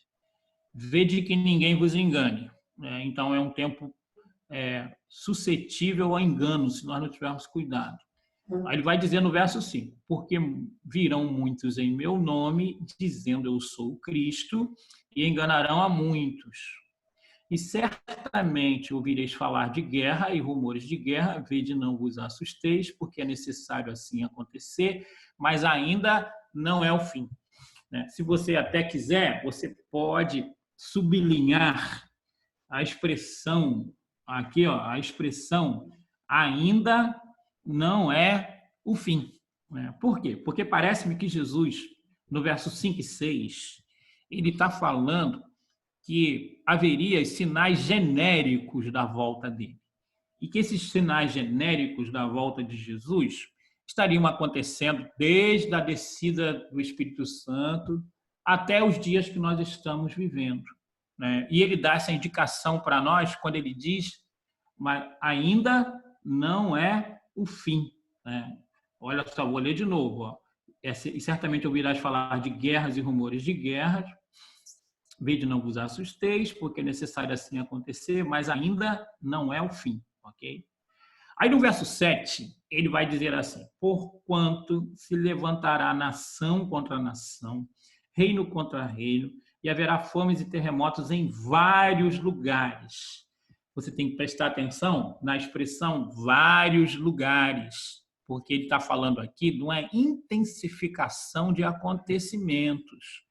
vede que ninguém vos engane. Então, é um tempo suscetível ao engano, se nós não tivermos cuidado. Aí ele vai dizer no verso 5, porque virão muitos em meu nome, dizendo eu sou o Cristo, e enganarão a muitos. E certamente ouvireis falar de guerra e rumores de guerra, vede não vos assusteis, porque é necessário assim acontecer, mas ainda não é o fim. Se você até quiser, você pode sublinhar a expressão, aqui, ó, a expressão ainda não é o fim. Por quê? Porque parece-me que Jesus, no verso 5 e 6, ele está falando que haveria sinais genéricos da volta dele. E que esses sinais genéricos da volta de Jesus estariam acontecendo desde a descida do Espírito Santo até os dias que nós estamos vivendo, né? E ele dá essa indicação para nós quando ele diz, mas ainda não é o fim, né? Olha só, vou ler de novo. Ó. E certamente ouvirás falar de guerras e rumores de guerras. Vede não vos assusteis, porque é necessário assim acontecer, mas ainda não é o fim, ok? Aí no verso 7, ele vai dizer assim, porquanto se levantará nação contra nação, reino contra reino, e haverá fomes e terremotos em vários lugares. Você tem que prestar atenção na expressão vários lugares, porque ele está falando aqui de uma intensificação de acontecimentos.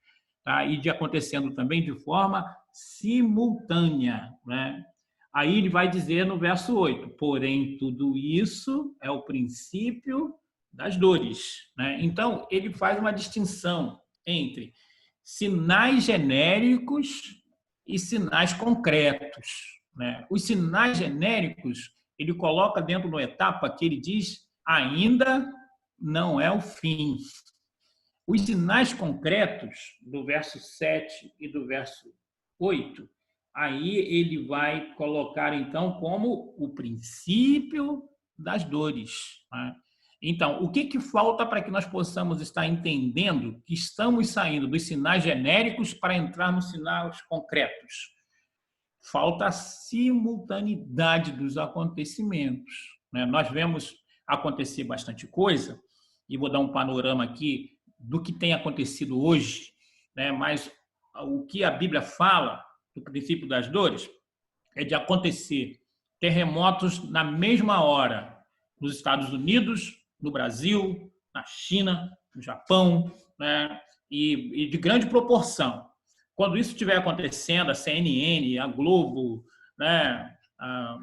Tá? E de acontecendo também de forma simultânea, né? Aí ele vai dizer no verso 8, porém tudo isso é o princípio das dores, né? Então, ele faz uma distinção entre sinais genéricos e sinais concretos, né? Os sinais genéricos, ele coloca dentro de uma etapa que ele diz, ainda não é o fim. Os sinais concretos do verso 7 e do verso 8, aí ele vai colocar, então, como o princípio das dores, né? Então, o que falta para que nós possamos estar entendendo que estamos saindo dos sinais genéricos para entrar nos sinais concretos? Falta a simultaneidade dos acontecimentos, né? Nós vemos acontecer bastante coisa, e vou dar um panorama aqui do que tem acontecido hoje, né? Mas o que a Bíblia fala do princípio das dores é de acontecer terremotos na mesma hora nos Estados Unidos, no Brasil, na China, no Japão, né? E de grande proporção. Quando isso estiver acontecendo, a CNN, a Globo, né? A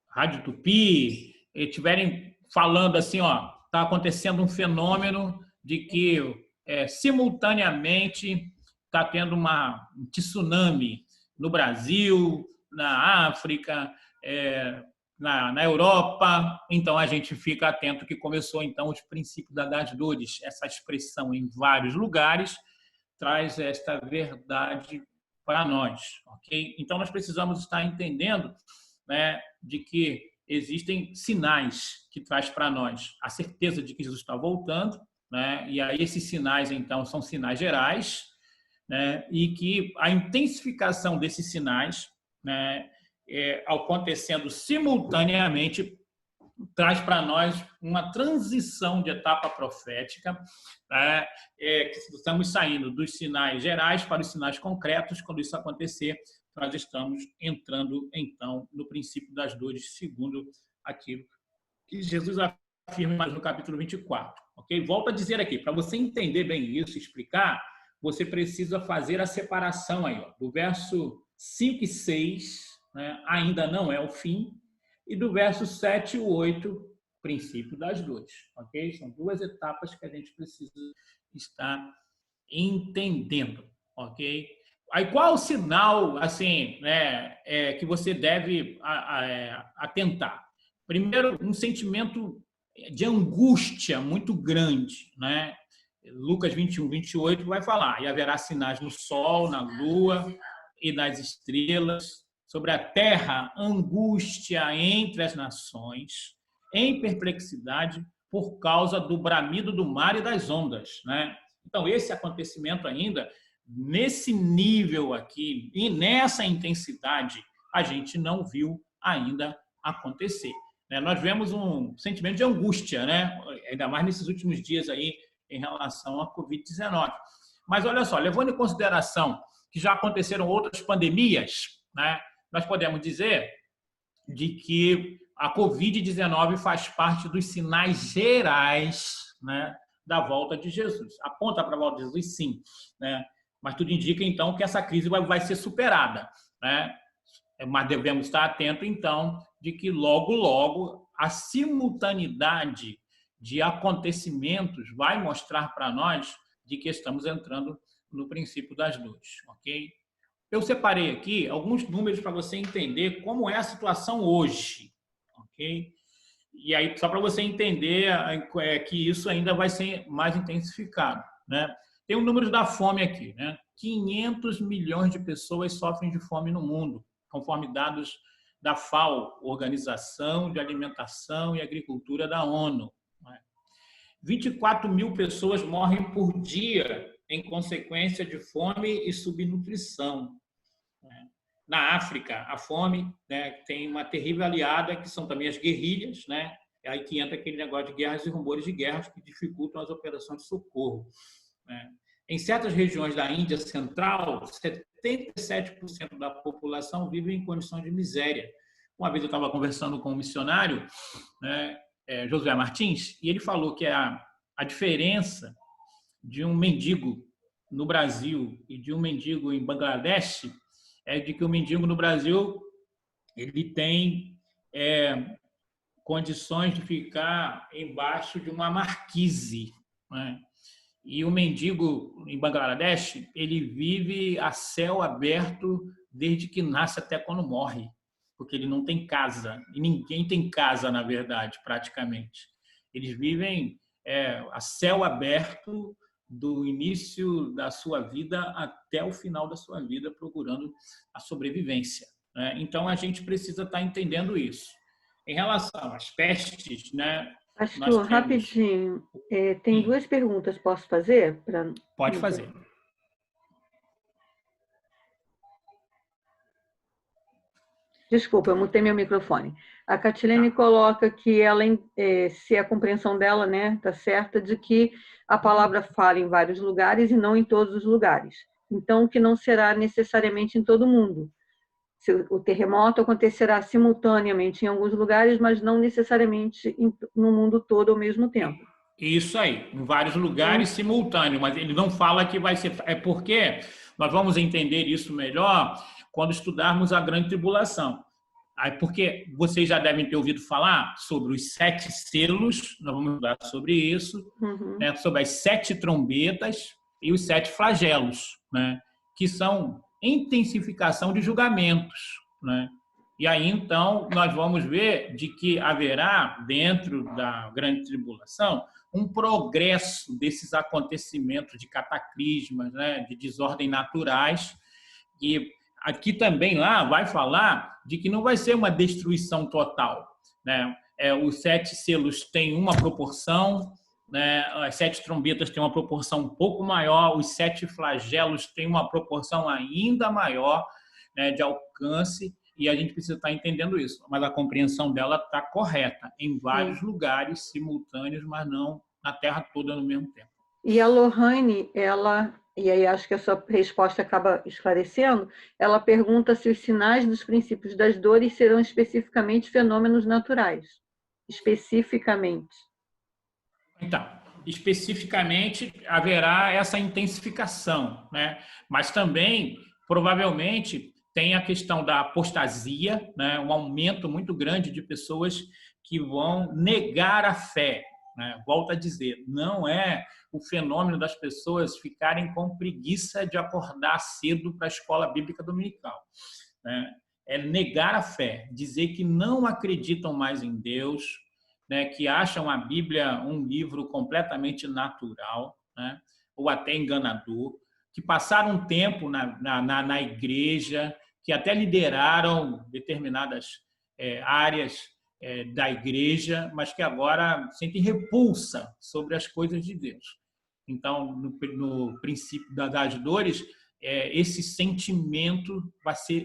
Rádio Tupi, estiverem falando assim, ó, está acontecendo um fenômeno de que simultaneamente está tendo um tsunami no Brasil, na África, na Europa. Então, a gente fica atento que começou, então, os princípios das dores. Essa expressão em vários lugares traz esta verdade para nós, ok? Então, nós precisamos estar entendendo, né, de que existem sinais que traz para nós a certeza de que Jesus está voltando, né? E aí esses sinais, então, são sinais gerais, né? E que a intensificação desses sinais, né, acontecendo simultaneamente, traz para nós uma transição de etapa profética, né? Que estamos saindo dos sinais gerais para os sinais concretos. Quando isso acontecer, nós estamos entrando, então, no princípio das dores, segundo aquilo que Jesus afirma no capítulo 24. Okay? Volto a dizer aqui, para você entender bem isso, explicar, você precisa fazer a separação aí, ó, do verso 5 e 6, né, ainda não é o fim, e do verso 7 e 8, princípio das dores. Okay? São duas etapas que a gente precisa estar entendendo. Ok? Aí, qual o sinal, assim, né, que você deve atentar? Primeiro, um sentimento de angústia muito grande, né? Lucas 21, 28 vai falar: e haverá sinais no sol, na lua e nas estrelas, sobre a terra, angústia entre as nações, em perplexidade por causa do bramido do mar e das ondas, né? Então, esse acontecimento ainda, nesse nível aqui e nessa intensidade, a gente não viu ainda acontecer. Nós vemos um sentimento de angústia, né? Ainda mais nesses últimos dias aí em relação à Covid-19. Mas olha só, levando em consideração que já aconteceram outras pandemias, né? Nós podemos dizer de que a Covid-19 faz parte dos sinais gerais, né, da volta de Jesus. Aponta para a volta de Jesus, sim, né? Mas tudo indica, então, que essa crise vai ser superada, né? Mas devemos estar atentos, então, de que logo, logo, a simultaneidade de acontecimentos vai mostrar para nós de que estamos entrando no princípio das dores, ok? Eu separei aqui alguns números para você entender como é a situação hoje, ok? E aí, só para você entender que isso ainda vai ser mais intensificado, né? Tem o número da fome aqui, né? 500 milhões de pessoas sofrem de fome no mundo, conforme dados da FAO, Organização de Alimentação e Agricultura da ONU. 24 mil pessoas morrem por dia em consequência de fome e subnutrição. Na África, a fome, né, tem uma terrível aliada, que são também as guerrilhas, né? É aí que entra aquele negócio de guerras e rumores de guerras que dificultam as operações de socorro, né? Em certas regiões da Índia Central, 77% da população vive em condições de miséria. Uma vez eu estava conversando com um missionário, né, Josué Martins, e ele falou que a diferença de um mendigo no Brasil e de um mendigo em Bangladesh é de que o mendigo no Brasil ele tem condições de ficar embaixo de uma marquise, né? E o mendigo em Bangladesh, ele vive a céu aberto desde que nasce até quando morre, porque ele não tem casa, e ninguém tem casa, na verdade, praticamente. Eles vivem a céu aberto do início da sua vida até o final da sua vida, procurando a sobrevivência, né? Então, a gente precisa estar entendendo isso. Em relação às pestes, né? Pastor, rapidinho, tem duas perguntas, posso fazer? Pode fazer. Desculpa, eu mutei meu microfone. A Catilene coloca que ela, se a compreensão dela, né, está certa, de que a palavra fala em vários lugares e não em todos os lugares. Então, que não será necessariamente em todo mundo. O terremoto acontecerá simultaneamente em alguns lugares, mas não necessariamente no mundo todo ao mesmo tempo. Isso aí, em vários lugares simultâneo, mas ele não fala que vai ser... É porque nós vamos entender isso melhor quando estudarmos a grande tribulação. Aí, porque vocês já devem ter ouvido falar sobre os 7 selos, nós vamos estudar sobre isso, né, sobre as 7 trombetas e os 7 flagelos, né, que são intensificação de julgamentos, né? E aí, então, nós vamos ver de que haverá, dentro da grande tribulação, um progresso desses acontecimentos de cataclismas, né, de desordem naturais. E aqui também, lá, vai falar de que não vai ser uma destruição total, né? Os 7 selos têm uma proporção, né? As 7 trombetas têm uma proporção um pouco maior, os 7 flagelos têm uma proporção ainda maior, né, de alcance, e a gente precisa estar entendendo isso. Mas a compreensão dela está correta, em vários lugares simultâneos, mas não na Terra toda no mesmo tempo. E a Lohane, e aí acho que a sua resposta acaba esclarecendo, ela pergunta se os sinais dos princípios das dores serão especificamente fenômenos naturais. Especificamente. Então, especificamente haverá essa intensificação, né? Mas também, provavelmente, tem a questão da apostasia, né? Um aumento muito grande de pessoas que vão negar a fé, né? Volto a dizer, não é o fenômeno das pessoas ficarem com preguiça de acordar cedo para a escola bíblica dominical, né? É negar a fé, dizer que não acreditam mais em Deus, né, que acham a Bíblia um livro completamente natural, né, ou até enganador, que passaram um tempo na igreja, que até lideraram determinadas áreas da igreja, mas que agora sentem repulsa sobre as coisas de Deus. Então, no princípio das dores, esse sentimento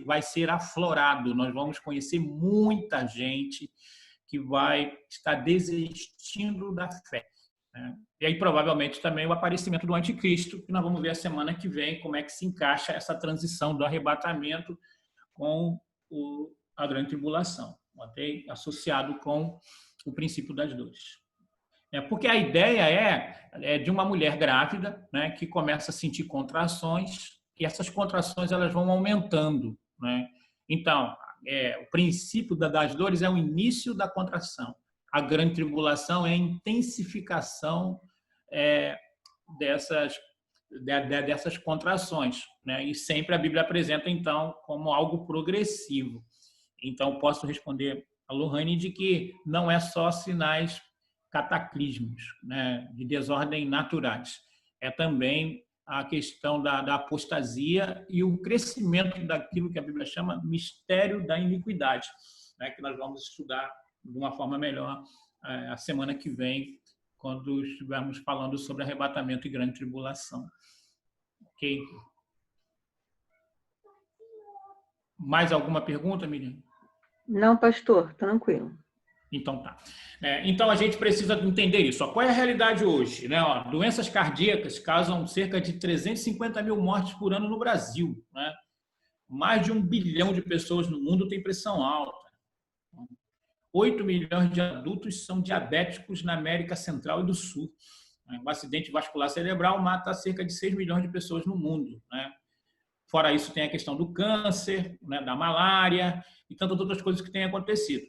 vai ser aflorado. Nós vamos conhecer muita gente que vai estar desistindo da fé, né? E aí, provavelmente, também o aparecimento do anticristo, que nós vamos ver a semana que vem como é que se encaixa essa transição do arrebatamento com a grande tribulação, okay? Associado com o princípio das dores. Porque a ideia é de uma mulher grávida, né, que começa a sentir contrações, e essas contrações elas vão aumentando, né? Então, o princípio das dores é o início da contração. A grande tribulação é a intensificação dessas contrações, né? E sempre a Bíblia apresenta, então, como algo progressivo. Então, posso responder a Lohane de que não é só sinais cataclismos, né, de desordem naturais. É também a questão da apostasia e o crescimento daquilo que a Bíblia chama mistério da iniquidade, né, que nós vamos estudar de uma forma melhor a semana que vem, quando estivermos falando sobre arrebatamento e grande tribulação. Ok? Mais alguma pergunta, Miriam? Não, pastor, tranquilo. Então tá. Então a gente precisa entender isso. Qual é a realidade hoje, né? Doenças cardíacas causam cerca de 350 mil mortes por ano no Brasil, né? Mais de 1 bilhão de pessoas no mundo têm pressão alta. 8 milhões de adultos são diabéticos na América Central e do Sul. Um acidente vascular cerebral mata cerca de 6 milhões de pessoas no mundo, né? Fora isso, tem a questão do câncer, né, da malária e tantas outras coisas que têm acontecido.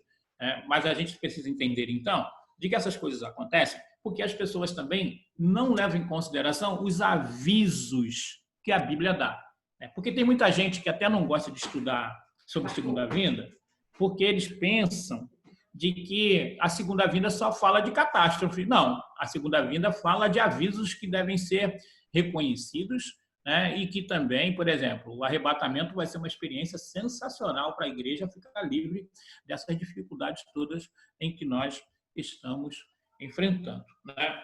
Mas a gente precisa entender, então, de que essas coisas acontecem porque as pessoas também não levam em consideração os avisos que a Bíblia dá. Porque tem muita gente que até não gosta de estudar sobre a segunda vinda, porque eles pensam de que a segunda vinda só fala de catástrofe. Não, a segunda vinda fala de avisos que devem ser reconhecidos, né? E que também, por exemplo, o arrebatamento vai ser uma experiência sensacional para a igreja ficar livre dessas dificuldades todas em que nós estamos enfrentando, né?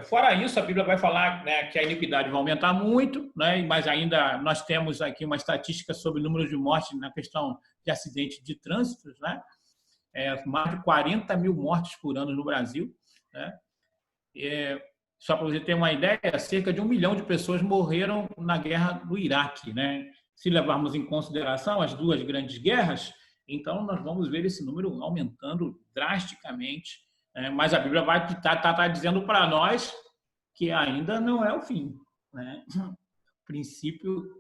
Fora isso, a Bíblia vai falar, né, que a iniquidade vai aumentar muito, né? Mas ainda nós temos aqui uma estatística sobre o número de mortes na questão de acidentes de trânsito, né? Mais de 40 mil mortes por ano no Brasil, né? Só para você ter uma ideia, cerca de 1 milhão de pessoas morreram na guerra do Iraque, né? Se levarmos em consideração as duas grandes guerras, então nós vamos ver esse número aumentando drasticamente, né? Mas a Bíblia vai estar dizendo para nós que ainda não é o fim, né? O princípio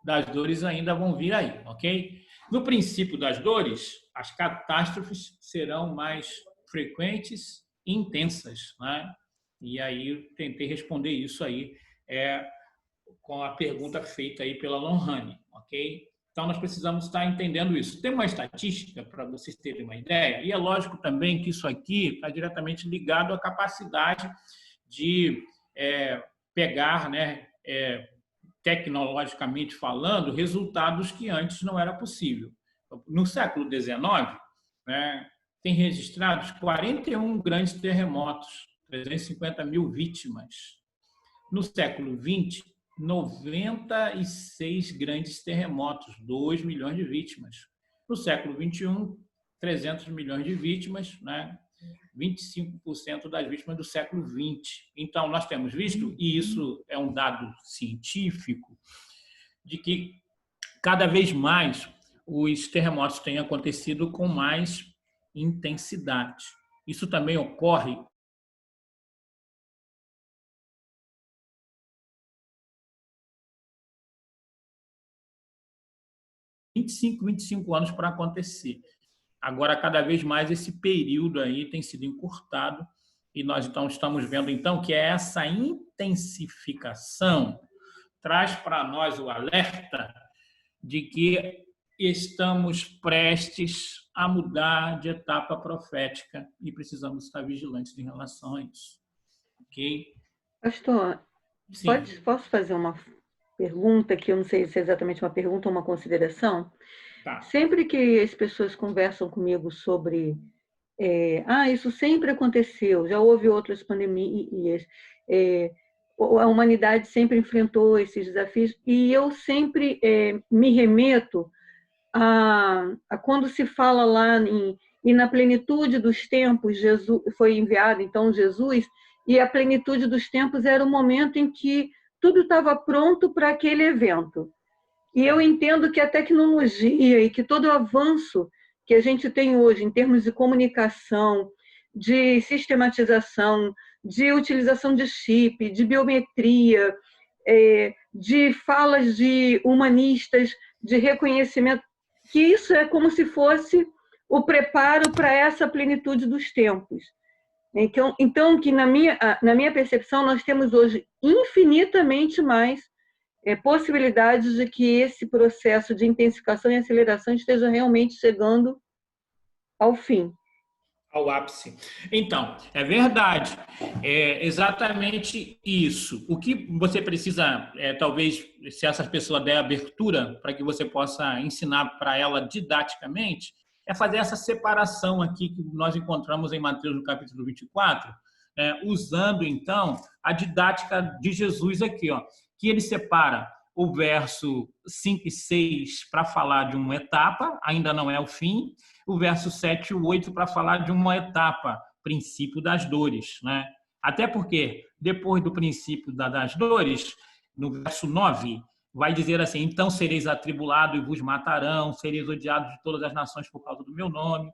das dores ainda vão vir aí, ok? No princípio das dores, as catástrofes serão mais frequentes e intensas, né? E aí eu tentei responder isso aí com a pergunta feita aí pela Lohane, ok? Então, nós precisamos estar entendendo isso. Tem uma estatística, para vocês terem uma ideia, e é lógico também que isso aqui está diretamente ligado à capacidade de pegar, né, tecnologicamente falando, resultados que antes não era possível. No século XIX, né, tem registrados 41 grandes terremotos, 350 mil vítimas. No século XX, 96 grandes terremotos, 2 milhões de vítimas. No século XXI, 300 milhões de vítimas, né? 25% das vítimas do século XX. Então, nós temos visto, e isso é um dado científico, de que cada vez mais os terremotos têm acontecido com mais intensidade. Isso também ocorre 25 anos para acontecer. Agora, cada vez mais, esse período aí tem sido encurtado e nós então estamos vendo então que essa intensificação traz para nós o alerta de que estamos prestes a mudar de etapa profética e precisamos estar vigilantes em relação a isso. Ok? Pastor, posso fazer uma pergunta que eu não sei se é exatamente uma pergunta ou uma consideração? Tá. Sempre que as pessoas conversam comigo sobre isso sempre aconteceu, já houve outras pandemias, a humanidade sempre enfrentou esses desafios, e eu sempre me remeto a quando se fala lá e na plenitude dos tempos, Jesus foi enviado, então Jesus, e a plenitude dos tempos era o momento em que tudo estava pronto para aquele evento. E eu entendo que a tecnologia e que todo o avanço que a gente tem hoje em termos de comunicação, de sistematização, de utilização de chip, de biometria, de falas de humanistas, de reconhecimento, que isso é como se fosse o preparo para essa plenitude dos tempos. Então que na minha percepção, nós temos hoje infinitamente mais possibilidades de que esse processo de intensificação e aceleração esteja realmente chegando ao fim. Ao ápice. Então, é verdade. É exatamente isso. O que você precisa, talvez, se essas pessoas der abertura para que você possa ensinar para ela didaticamente, é fazer essa separação aqui que nós encontramos em Mateus, no capítulo 24, usando, então, a didática de Jesus aqui, ó, que ele separa o verso 5 e 6 para falar de uma etapa, ainda não é o fim, o verso 7 e 8 para falar de uma etapa, princípio das dores, né? Até porque, depois do princípio das dores, no verso 9, vai dizer assim, então sereis atribulados e vos matarão, sereis odiados de todas as nações por causa do meu nome.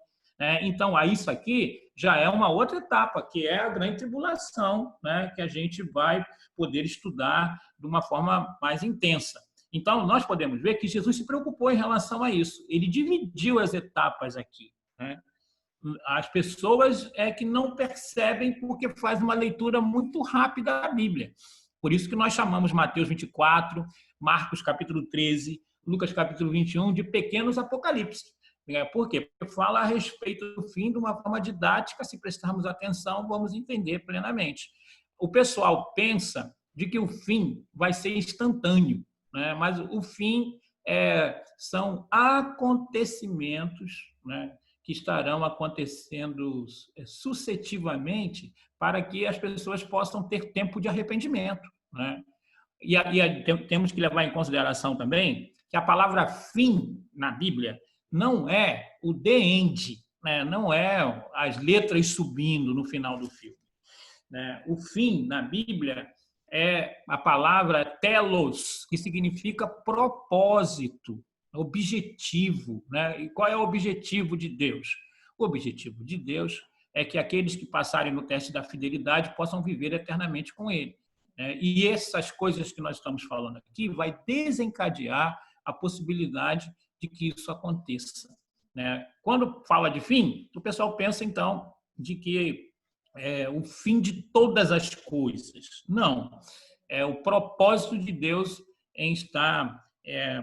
Então, isso aqui já é uma outra etapa, que é a grande tribulação, né? Que a gente vai poder estudar de uma forma mais intensa. Então, nós podemos ver que Jesus se preocupou em relação a isso. Ele dividiu as etapas aqui, né? As pessoas que não percebem porque faz uma leitura muito rápida da Bíblia. Por isso que nós chamamos Mateus 24, Marcos capítulo 13, Lucas capítulo 21 de pequenos apocalipse. Por quê? Porque fala a respeito do fim de uma forma didática, se prestarmos atenção, vamos entender plenamente. O pessoal pensa de que o fim vai ser instantâneo, né? Mas o fim são acontecimentos, né, que estarão acontecendo sucessivamente para que as pessoas possam ter tempo de arrependimento, né? E temos que levar em consideração também que a palavra fim na Bíblia não é o the end, né? Não é as letras subindo no final do filme, né? O fim na Bíblia é a palavra telos, que significa propósito, objetivo, né? E qual é o objetivo de Deus? O objetivo de Deus é que aqueles que passarem no teste da fidelidade possam viver eternamente com Ele, né? E essas coisas que nós estamos falando aqui vai desencadear a possibilidade de que isso aconteça, né? Quando fala de fim, o pessoal pensa, então, de que o fim de todas as coisas. Não. É o propósito de Deus em estar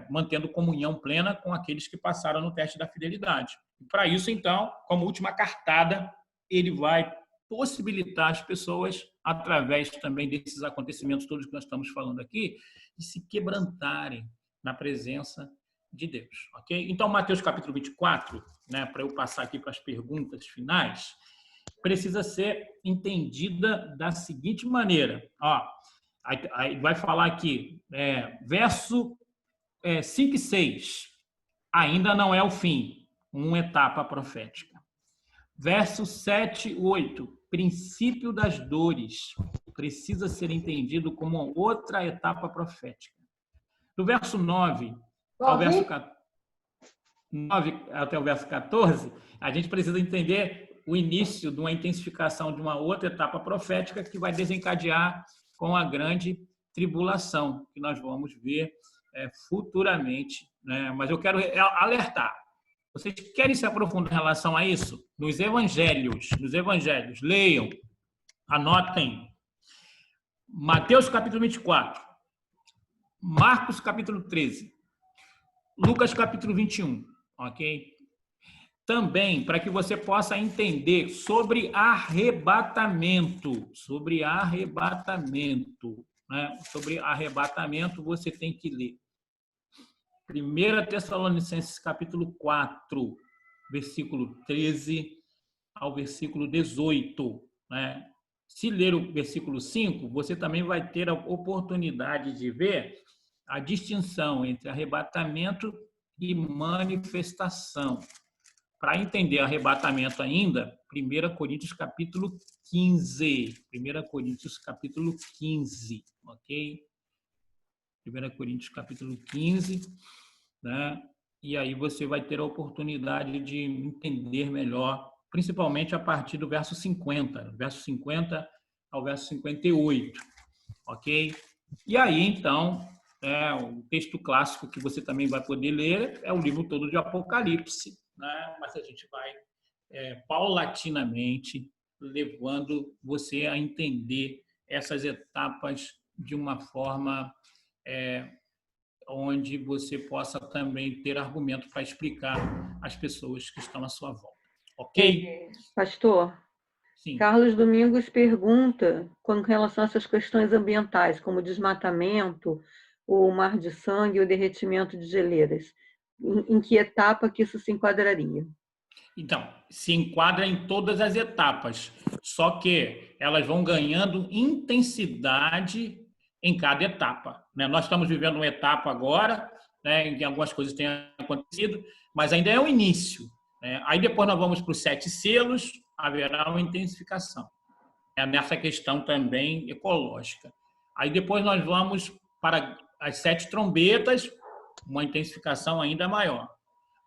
mantendo comunhão plena com aqueles que passaram no teste da fidelidade. E para isso, então, como última cartada, ele vai possibilitar as pessoas, através também desses acontecimentos todos que nós estamos falando aqui, de se quebrantarem na presença de Deus. Ok? Então, Mateus capítulo 24, né, para eu passar aqui para as perguntas finais, precisa ser entendida da seguinte maneira. Ó, aí vai falar aqui, verso 5 e 6, ainda não é o fim, uma etapa profética. Verso 7 e 8, princípio das dores, precisa ser entendido como outra etapa profética. Do verso 9 ao verso 9 até o verso 14, a gente precisa entender o início de uma intensificação de uma outra etapa profética que vai desencadear com a grande tribulação, que nós vamos ver futuramente, né? Mas eu quero alertar. Vocês querem se aprofundar em relação a isso? Nos evangelhos, leiam, anotem. Mateus capítulo 24, Marcos capítulo 13, Lucas capítulo 21, ok? Também, para que você possa entender sobre arrebatamento, né? Sobre arrebatamento, você tem que ler 1 Tessalonicenses capítulo 4, versículo 13 ao versículo 18, né? Se ler o versículo 5, você também vai ter a oportunidade de ver a distinção entre arrebatamento e manifestação. Para entender arrebatamento ainda, 1 Coríntios capítulo 15. 1 Coríntios capítulo 15, ok? 1 Coríntios capítulo 15, né? E aí você vai ter a oportunidade de entender melhor, principalmente a partir do verso 50, verso 50 ao verso 58, ok? E aí, então, o texto clássico que você também vai poder ler é o livro todo de Apocalipse, né? Mas a gente vai paulatinamente levando você a entender essas etapas de uma forma onde você possa também ter argumento para explicar às pessoas que estão à sua volta. Ok? Pastor, Sim. Carlos Domingos pergunta com relação a essas questões ambientais, como o desmatamento, o mar de sangue e o derretimento de geleiras. Em que etapa que isso se enquadraria? Então, se enquadra em todas as etapas, só que elas vão ganhando intensidade em cada etapa, né? Nós estamos vivendo uma etapa agora, né, em que algumas coisas têm acontecido, mas ainda é o início, né? Aí depois nós vamos para os 7 selos, haverá uma intensificação, nessa questão também ecológica. Aí depois nós vamos para as 7 trombetas, uma intensificação ainda maior.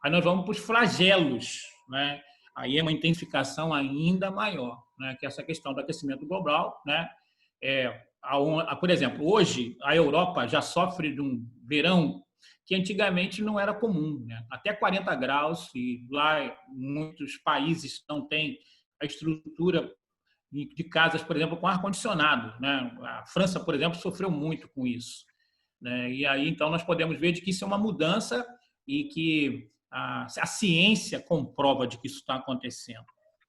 Aí nós vamos para os flagelos, né? Aí é uma intensificação ainda maior, né? Que é essa questão do aquecimento global, né? Por exemplo, hoje a Europa já sofre de um verão que antigamente não era comum, né? Até 40 graus, e lá muitos países não têm a estrutura de casas, por exemplo, com ar-condicionado, né? A França, por exemplo, sofreu muito com isso, né? E aí, então, nós podemos ver de que isso é uma mudança e que a ciência comprova de que isso está acontecendo.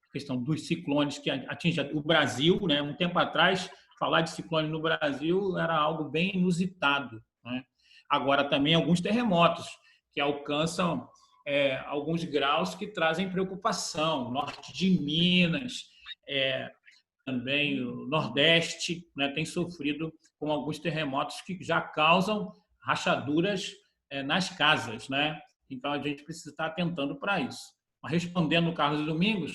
A questão dos ciclones que atingem o Brasil, né? Um tempo atrás, falar de ciclone no Brasil era algo bem inusitado, né? Agora, também alguns terremotos que alcançam alguns graus que trazem preocupação. Norte de Minas, também o Nordeste, né, tem sofrido com alguns terremotos que já causam rachaduras nas casas, né? Então, a gente precisa estar atentando para isso. Mas, respondendo o Carlos Domingos,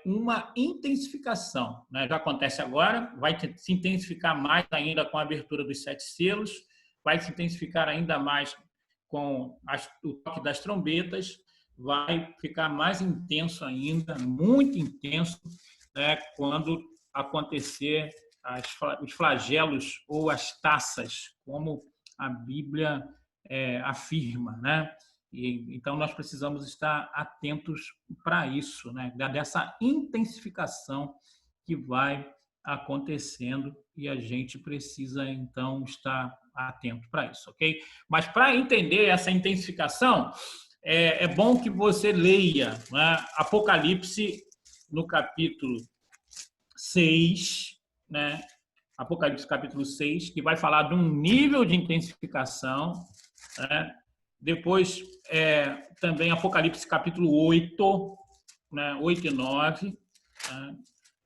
uma intensificação, né? Já acontece agora, vai se intensificar mais ainda com a abertura dos 7 selos, vai se intensificar ainda mais com o toque das trombetas, vai ficar mais intenso ainda, muito intenso, né, quando acontecer os flagelos ou as taças, como a Bíblia afirma, né? Então, nós precisamos estar atentos para isso, né? Dessa intensificação que vai acontecendo e a gente precisa, então, estar atento para isso, ok? Mas para entender essa intensificação, é bom que você leia, né, Apocalipse no capítulo 6, né? Apocalipse capítulo 6, que vai falar de um nível de intensificação, né? Depois, também Apocalipse capítulo 8, né? 8 e 9, né?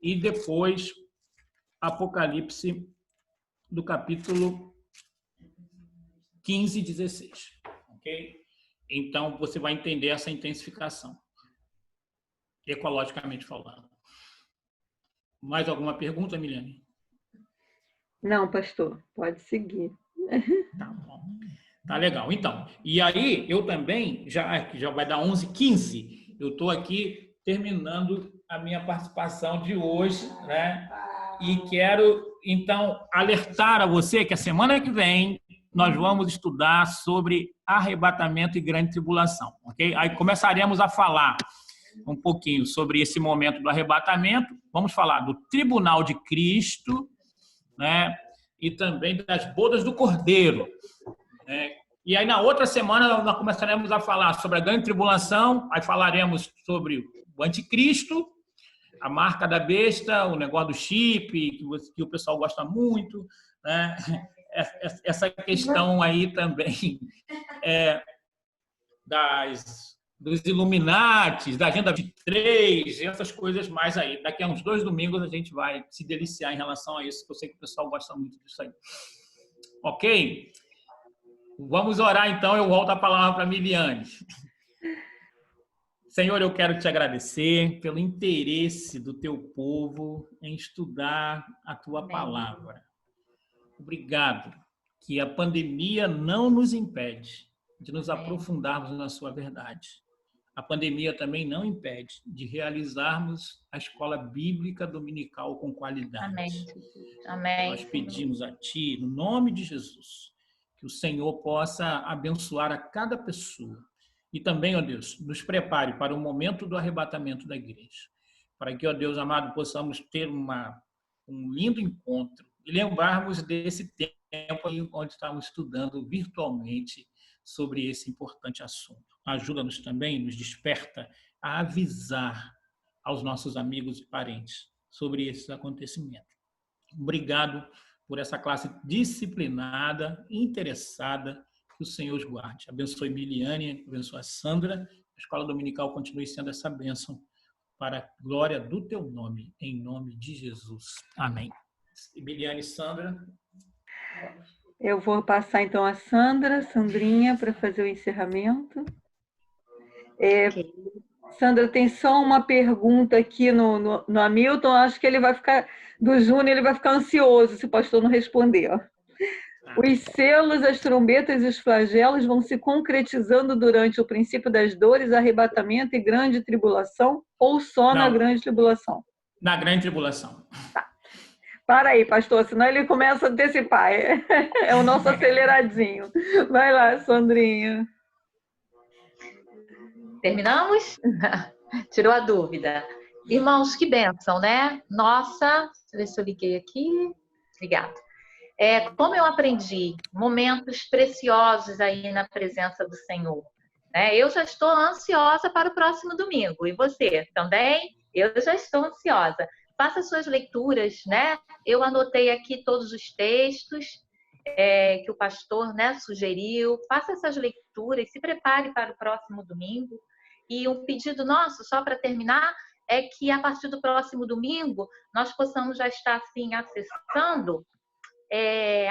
E depois Apocalipse do capítulo 15 e 16, ok? Então, você vai entender essa intensificação, ecologicamente falando. Mais alguma pergunta, Milene? Não, pastor, pode seguir. Tá bom. Tá legal. Então, e aí eu também, já vai dar 11h15, eu estou aqui terminando a minha participação de hoje, né? E quero, então, alertar a você que a semana que vem nós vamos estudar sobre arrebatamento e grande tribulação, ok? Aí começaremos a falar um pouquinho sobre esse momento do arrebatamento, vamos falar do tribunal de Cristo, né? E também das bodas do Cordeiro, né? E aí, na outra semana, nós começaremos a falar sobre a grande tribulação, aí falaremos sobre o anticristo, a marca da besta, o negócio do chip, que o pessoal gosta muito, né? Essa questão aí também dos Illuminatis, da Agenda 23, essas coisas mais aí. Daqui a uns 2 domingos a gente vai se deliciar em relação a isso, que eu sei que o pessoal gosta muito disso aí. Ok? Vamos orar, então. Eu volto a palavra para a Miliane. Senhor, eu quero te agradecer pelo interesse do teu povo em estudar a tua palavra. Obrigado, que a pandemia não nos impede de nos aprofundarmos na sua verdade. A pandemia também não impede de realizarmos a escola bíblica dominical com qualidade. Amém. Amém. Nós pedimos a Ti, no nome de Jesus, que o Senhor possa abençoar a cada pessoa. E também, ó Deus, nos prepare para o momento do arrebatamento da igreja. Para que, ó Deus amado, possamos ter um lindo encontro e lembrarmos desse tempo onde estávamos estudando virtualmente sobre esse importante assunto. Ajuda-nos também, nos desperta a avisar aos nossos amigos e parentes sobre esses acontecimentos. Obrigado por essa classe disciplinada, interessada, que o Senhor os guarde. Abençoe Miliane, abençoe a Sandra, a escola dominical continue sendo essa bênção para a glória do teu nome, em nome de Jesus. Amém. Miliane e Sandra. Eu vou passar então a Sandrinha, para fazer o encerramento. Sandra, tem só uma pergunta aqui no Hamilton, acho que ele vai ficar, do Júnior, ele vai ficar ansioso se o pastor não responder. Os selos, as trombetas e os flagelos vão se concretizando durante o princípio das dores, arrebatamento e grande tribulação, ou só na grande tribulação? Na grande tribulação. Tá. Para aí, pastor, senão ele começa a antecipar. É o nosso aceleradinho. Vai lá, Sandrinha. Terminamos? Tirou a dúvida. Irmãos, que bênção, né? Nossa, deixa eu ver se eu liguei aqui. Obrigada. Como eu aprendi, momentos preciosos aí na presença do Senhor. Né? Eu já estou ansiosa para o próximo domingo. E você também? Eu já estou ansiosa. Faça suas leituras, né? Eu anotei aqui todos os textos que o pastor, né, sugeriu. Faça essas leituras, se prepare para o próximo domingo. E um pedido nosso, só para terminar, é que a partir do próximo domingo nós possamos já estar assim acessando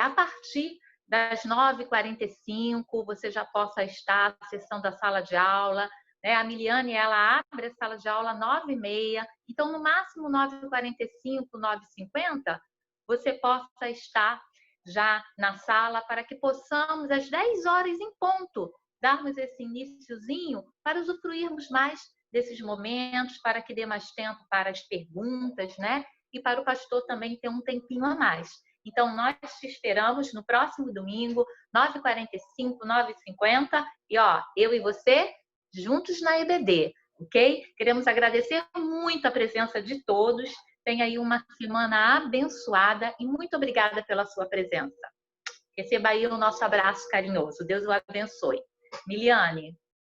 a partir das 9h45, você já possa estar acessando a sala de aula. Né? A Miliane, ela abre a sala de aula 9h30, então no máximo 9h45, 9h50, você possa estar já na sala para que possamos, às 10 horas em ponto, darmos esse iniciozinho para usufruirmos mais desses momentos, para que dê mais tempo para as perguntas, né? E para o pastor também ter um tempinho a mais. Então, nós te esperamos no próximo domingo, 9h45, 9h50, e eu e você, juntos na EBD, ok? Queremos agradecer muito a presença de todos, Tenha aí uma semana abençoada e muito obrigada pela sua presença. Receba aí o nosso abraço carinhoso. Deus o abençoe. Miliane.